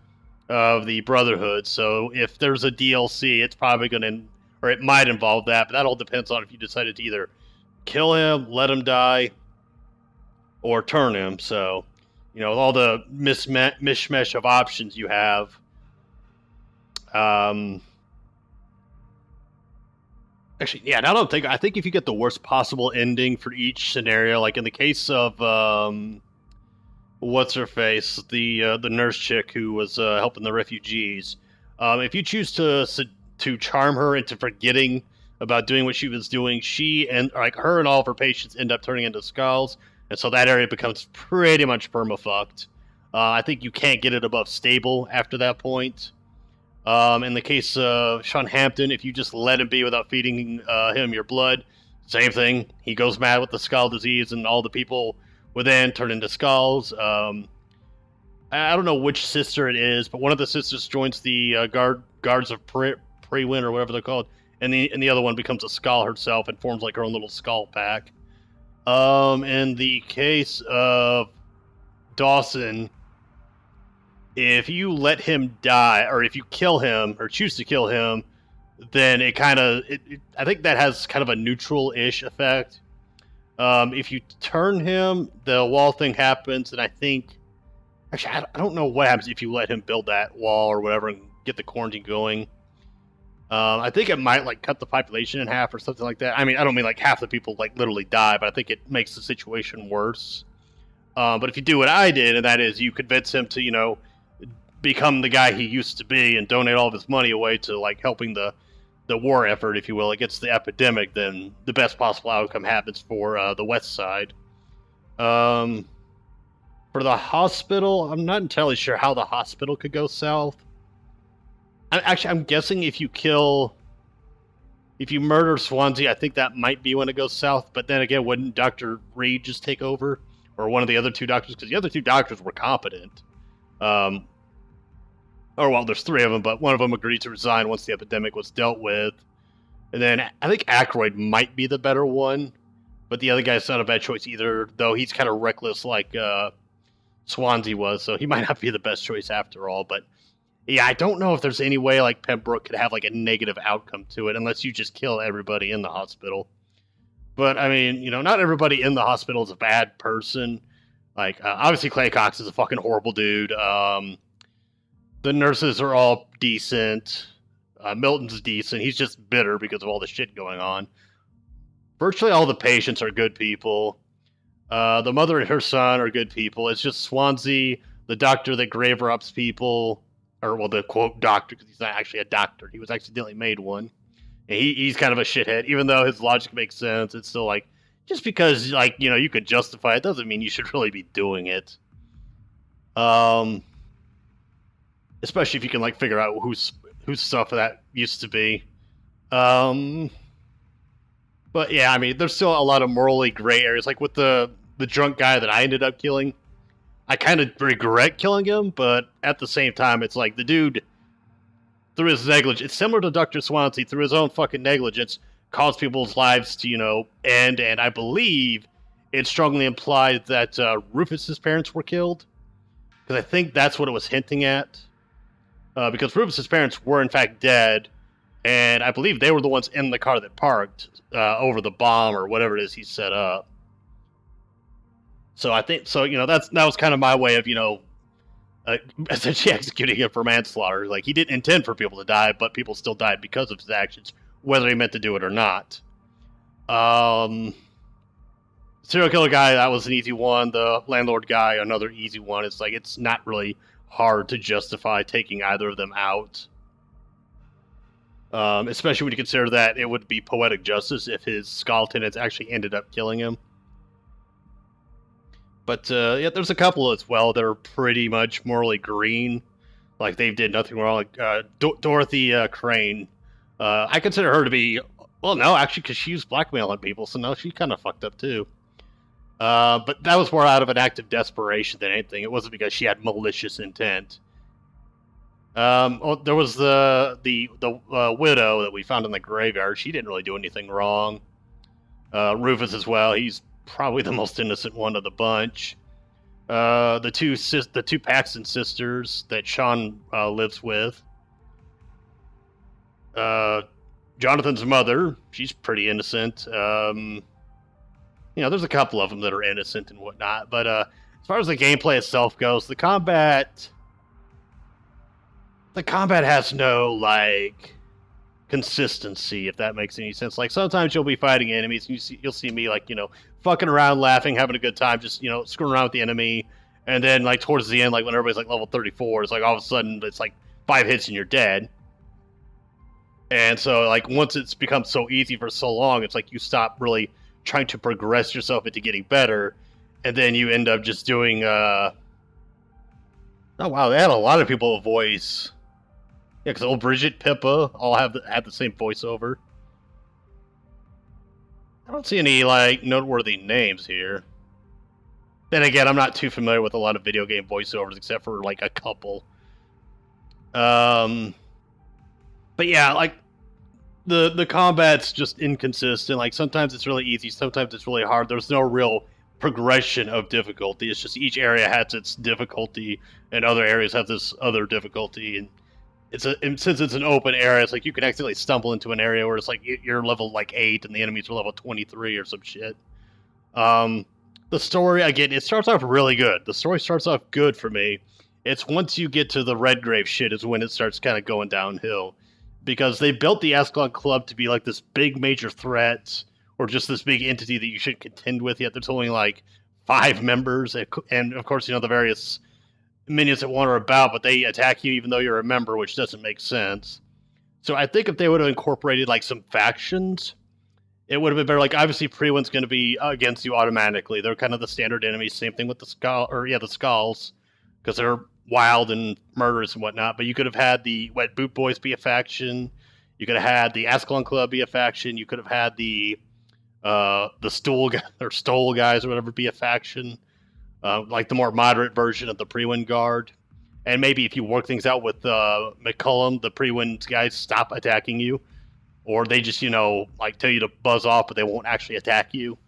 of the Brotherhood. So if there's a DLC, it's probably going to, or it might involve that, but that all depends on if you decided to either kill him, let him die, or turn him. So, you know, with all the mishmash of options you have, actually, yeah, now that I think if you get the worst possible ending for each scenario, like in the case of what's her face, the nurse chick who was helping the refugees, if you choose to charm her into forgetting about doing what she was doing, she and like her and all of her patients end up turning into skulls, and so that area becomes pretty much permafucked. I think you can't get it above stable after that point. In the case of Sean Hampton, if you just let him be without feeding him your blood, same thing. He goes mad with the skull disease, and all the people within turn into skulls. I don't know which sister it is, but one of the sisters joins the guards of Prewin, or whatever they're called, and the other one becomes a skull herself and forms like her own little skull pack. In the case of Dawson, if you let him die, or if you kill him, or choose to kill him, then it kind of, I think that has kind of a neutral-ish effect. If you turn him, the wall thing happens, and I think, actually, I don't know what happens if you let him build that wall or whatever and get the quarantine going. I think it might, like, cut the population in half or something like that. I mean, I don't mean, like, half the people, like, literally die, but I think it makes the situation worse. But if you do what I did, and that is you convince him to, you know, become the guy he used to be and donate all of his money away to, like, helping the war effort, if you will, against the epidemic, then the best possible outcome happens for the West Side. For the hospital, I'm not entirely sure how the hospital could go south. I'm guessing if you murder Swansea, I think that might be when it goes south, but then again, wouldn't Dr. Reed just take over? Or one of the other two doctors? Because the other two doctors were competent. Or, well, there's three of them, but one of them agreed to resign once the epidemic was dealt with. And then I think Aykroyd might be the better one, but the other guy's not a bad choice either, though he's kind of reckless like Swansea was, so he might not be the best choice after all. But, yeah, I don't know if there's any way, like, Pembroke could have, like, a negative outcome to it, unless you just kill everybody in the hospital. But, I mean, you know, not everybody in the hospital is a bad person. Like, obviously Clay Cox is a fucking horrible dude. The nurses are all decent. Milton's decent. He's just bitter because of all the shit going on. Virtually all the patients are good people. The mother and her son are good people. It's just Swansea, the doctor that grave robs people, or, well, the quote doctor, because he's not actually a doctor. He was accidentally made one. And he's kind of a shithead. Even though his logic makes sense, it's still like, just because, like, you know, you could justify it doesn't mean you should really be doing it. Especially if you can, like, figure out whose stuff that used to be. But yeah, I mean, there's still a lot of morally gray areas. Like with the drunk guy that I ended up killing, I kind of regret killing him, but at the same time, it's like the dude, through his negligence, it's similar to Dr. Swansea, through his own fucking negligence, caused people's lives to, you know, end, and I believe it strongly implied that Rufus's parents were killed, because I think that's what it was hinting at, because Rufus's parents were in fact dead, and I believe they were the ones in the car that parked over the bomb or whatever it is he set up. So I think so. That was kind of my way of essentially executing him for manslaughter. Like, he didn't intend for people to die, but people still died because of his actions, whether he meant to do it or not. Serial killer guy, that was an easy one. The landlord guy, another easy one. It's like, it's not really hard to justify taking either of them out. Especially when you consider that it would be poetic justice if his skull tenants actually ended up killing him. But yeah, there's a couple as well that are pretty much morally green. Like, they did nothing wrong. Like Dorothy Crane. I consider her to be... Well, no, actually, because she was blackmailing people, so no, she kind of fucked up too. But that was more out of an act of desperation than anything. It wasn't because she had malicious intent. There was the widow that we found in the graveyard. She didn't really do anything wrong. Rufus as well. He's probably the most innocent one of the bunch. The two Paxton sisters that Sean lives with. Jonathan's mother, she's pretty innocent. There's a couple of them that are innocent and whatnot. But as far as the gameplay itself goes, the combat has no, like, consistency, if that makes any sense. Like, sometimes you'll be fighting enemies, and you'll see me, like, fucking around, laughing, having a good time, just, screwing around with the enemy. And then, like, towards the end, like, when everybody's, like, level 34, it's like, all of a sudden, it's, like, 5 hits and you're dead. And so, like, once it's become so easy for so long, it's like you stop really trying to progress yourself into getting better. And then you end up just doing, oh, wow, they had a lot of people voice. Yeah, because old Bridget, Pippa, all had the same voiceover. I don't see any, like, noteworthy names here. Then again, I'm not too familiar with a lot of video game voiceovers, except for, like, a couple. But yeah, like, the combat's just inconsistent. Like, sometimes it's really easy, sometimes it's really hard. There's no real progression of difficulty. It's just each area has its difficulty, and other areas have this other difficulty. And since it's an open area, it's like you can accidentally stumble into an area where it's like you're level, like, 8, and the enemies are level 23 or some shit. The story, again, it starts off really good. The story starts off good for me. It's once you get to the Redgrave shit is when it starts kind of going downhill. Because they built the Ascalon Club to be like this big major threat, or just this big entity that you should contend with, yet there's only like 5 members, and of course, the various minions that wander about, but they attack you even though you're a member, which doesn't make sense. So I think if they would have incorporated, like, some factions, it would have been better. Like, obviously, Priwen's going to be against you automatically. They're kind of the standard enemies. Same thing with the Skulls, because they're wild and murderous and whatnot. But you could have had the Wet Boot Boys be a faction. You could have had the Ascalon Club be a faction. You could have had the Stole guys or whatever be a faction. Like the more moderate version of the Priwen Guard. And maybe if you work things out with McCullum, the Priwen guys stop attacking you. Or they just, like, tell you to buzz off, but they won't actually attack you.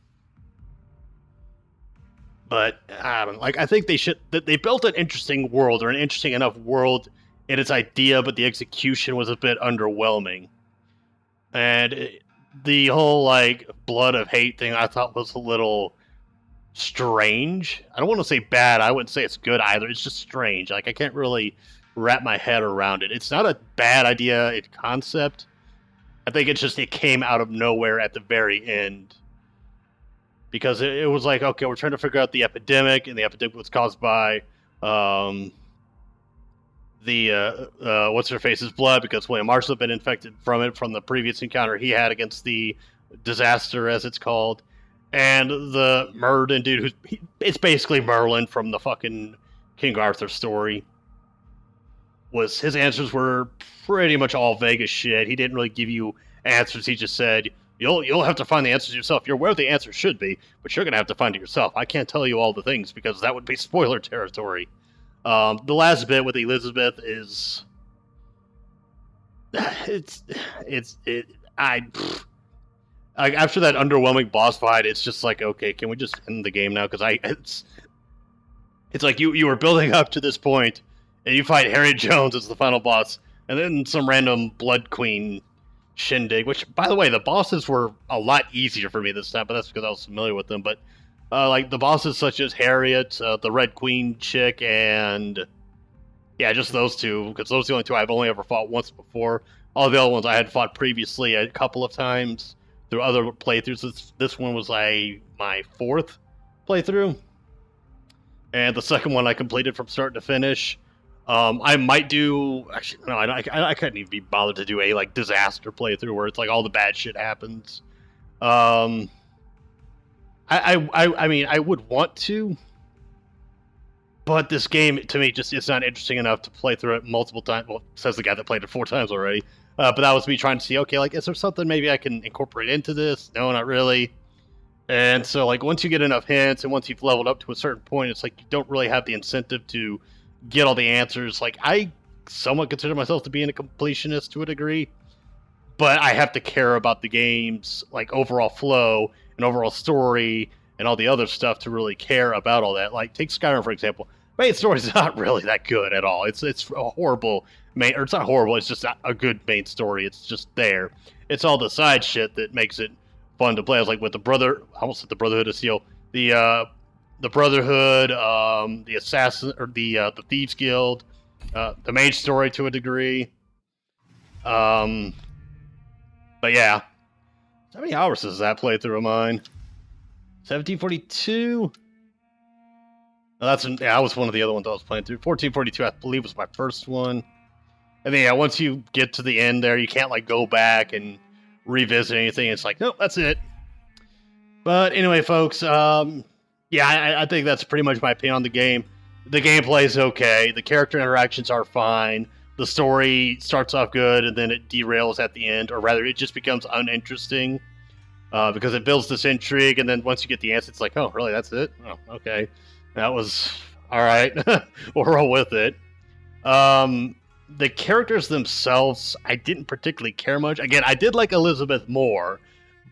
But I don't know. Like, I think they built an interesting world, or an interesting enough world in its idea, but the execution was a bit underwhelming. And the whole, like, blood of hate thing I thought was a little strange. I don't want to say bad. I wouldn't say it's good either. It's just strange. Like, I can't really wrap my head around it. It's not a bad idea in concept. I think it's just it came out of nowhere at the very end. Because it was like, okay, we're trying to figure out the epidemic, and the epidemic was caused by what's-her-face's blood, because William Marshall had been infected from it from the previous encounter he had against the disaster, as it's called. And the Merlin dude, it's basically Merlin from the fucking King Arthur story, his answers were pretty much all vague as shit. He didn't really give you answers. He just said, You'll have to find the answers yourself. You're where the answer should be, but you're going to have to find it yourself. I can't tell you all the things because that would be spoiler territory. The last bit with Elizabeth is... after that underwhelming boss fight, it's just like, okay, can we just end the game now? Because it's like you were building up to this point, and you fight Harry Jones as the final boss, and then some random Blood Queen shindig, which, by the way, the bosses were a lot easier for me this time, but that's because I was familiar with them. But Like the bosses such as Harriet, the Red Queen chick, and yeah, just those two, because those are the only two I've only ever fought once before. All the other ones I had fought previously a couple of times through other playthroughs. This one was my fourth playthrough, and the second one I completed from start to finish. I might do, actually, no, I couldn't even be bothered to do a like disaster playthrough where it's like all the bad shit happens. I mean, I would want to, but this game to me just is not interesting enough to play through it multiple times. Well, says the guy that played it 4 times already. But that was me trying to see, okay, like, is there something maybe I can incorporate into this? No, not really. And so, like, once you get enough hints and once you've leveled up to a certain point, it's like you don't really have the incentive to get all the answers. Like, I somewhat consider myself to be a completionist to a degree, but I have to care about the game's, like, overall flow and overall story and all the other stuff to really care about all that. Like, take Skyrim, for example. Main story's not really that good at all. It's a horrible main, or it's not horrible, it's just not a good main story. It's just there. It's all the side shit that makes it fun to play. I was like with the I almost said the Brotherhood of Steel. The Brotherhood, the Assassin, or the Thieves Guild, the Mage story to a degree. But yeah. How many hours is that playthrough of mine? 1742? That was one of the other ones I was playing through. 1442, I believe, was my first one. And then, yeah, once you get to the end there, you can't, like, go back and revisit anything. It's like, nope, that's it. But anyway, folks, yeah, I think that's pretty much my opinion on the game. The gameplay is okay. The character interactions are fine. The story starts off good, and then it derails at the end. Or rather, it just becomes uninteresting. Because it builds this intrigue, and then once you get the answer, it's like, oh, really, that's it? Oh, okay. That was alright. We'll roll with it. The characters themselves, I didn't particularly care much. Again, I did like Elizabeth more,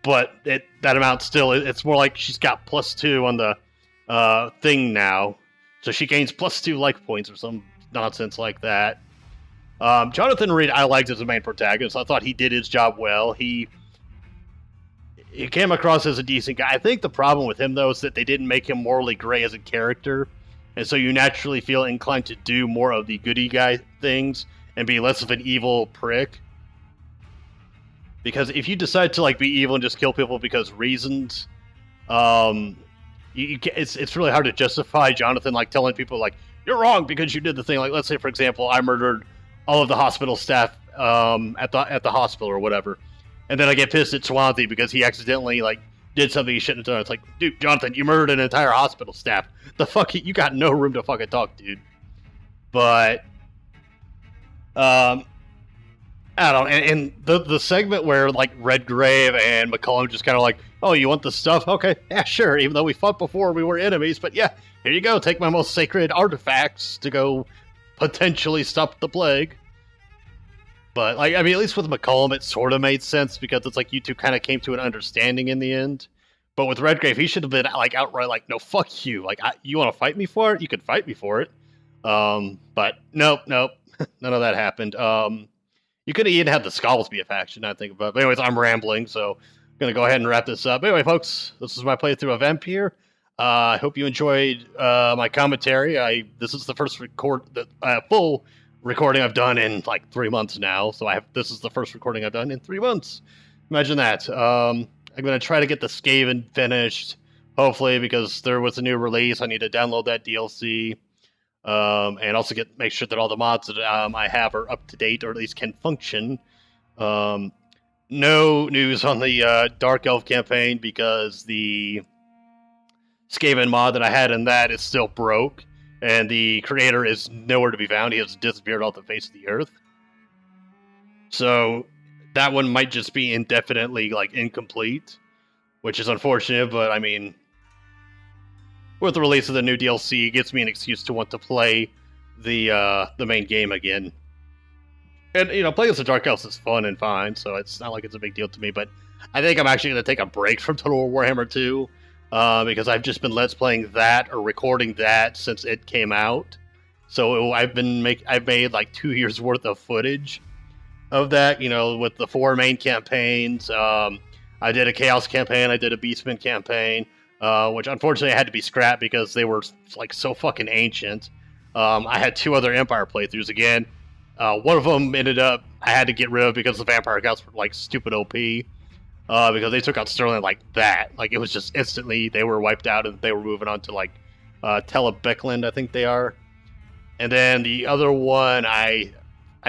but that amount still, it's more like she's got +2 on the thing now. So she gains +2 life points or some nonsense like that. Jonathan Reed, I liked as the main protagonist. I thought he did his job well. He came across as a decent guy. I think the problem with him, though, is that they didn't make him morally gray as a character. And so you naturally feel inclined to do more of the goody guy things and be less of an evil prick. Because if you decide to like be evil and just kill people because reasons, it's really hard to justify Jonathan like telling people like, you're wrong because you did the thing. Like, let's say, for example, I murdered all of the hospital staff at the hospital or whatever. And then I get pissed at Swansea because he accidentally, like, did something he shouldn't have done. It's like, dude, Jonathan, you murdered an entire hospital staff. The fuck, you got no room to fucking talk, dude. But, I don't know. And the segment where, like, Redgrave and McCullum just kind of like, oh, you want the stuff? Okay, yeah, sure. Even though we fought before, we were enemies. But yeah, here you go. Take my most sacred artifacts to go potentially stop the plague. But, like, I mean, at least with McCullum, it sort of made sense because it's like you two kind of came to an understanding in the end. But with Redgrave, he should have been, like, outright like, no, fuck you. Like, you want to fight me for it? You can fight me for it. But nope. None of that happened. You could have even had the Skulls be a faction, I think about it. But anyways, I'm rambling, so I'm going to go ahead and wrap this up. Anyway, folks, this is my playthrough of Vampyr. I hope you enjoyed my commentary. This is the first full recording I've done in like 3 months now, so this is the first recording I've done in 3 months. Imagine that. I'm going to try to get the Skaven finished, hopefully, because there was a new release. I need to download that DLC, and also make sure that all the mods that I have are up to date, or at least can function. No news on the Dark Elf campaign, because the Skaven mod that I had in that is still broke. And the creator is nowhere to be found. He has disappeared off the face of the earth. So that one might just be indefinitely like incomplete, which is unfortunate. But I mean, with the release of the new DLC, it gives me an excuse to want to play the main game again. And you know, playing as the Dark Elves is fun and fine, so it's not like it's a big deal to me. But I think I'm actually going to take a break from Total War Warhammer 2. Because I've just been Let's Playing that or recording that since it came out. So I've made like 2 years worth of footage of that, you know, with the 4 main campaigns. I did a Chaos campaign, I did a Beastman campaign, which unfortunately had to be scrapped because they were like so fucking ancient. I had 2 other Empire playthroughs again. One of them ended up I had to get rid of because the Vampire Accounts were like stupid OP. Because they took out Sterling like that. Like, it was just instantly, they were wiped out and they were moving on to, like, Telebeckland, I think they are. And then the other one, I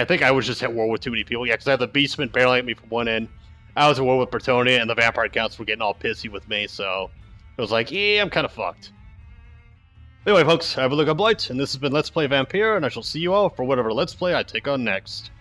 think I was just at war with too many people. Yeah, because I had the Beastmen barreling at me from one end. I was at war with Bretonnia, and the Vampire Accounts were getting all pissy with me, so it was like, yeah, I'm kind of fucked. Anyway, folks, I have a look up light, and this has been Let's Play Vampyr, and I shall see you all for whatever Let's Play I take on next.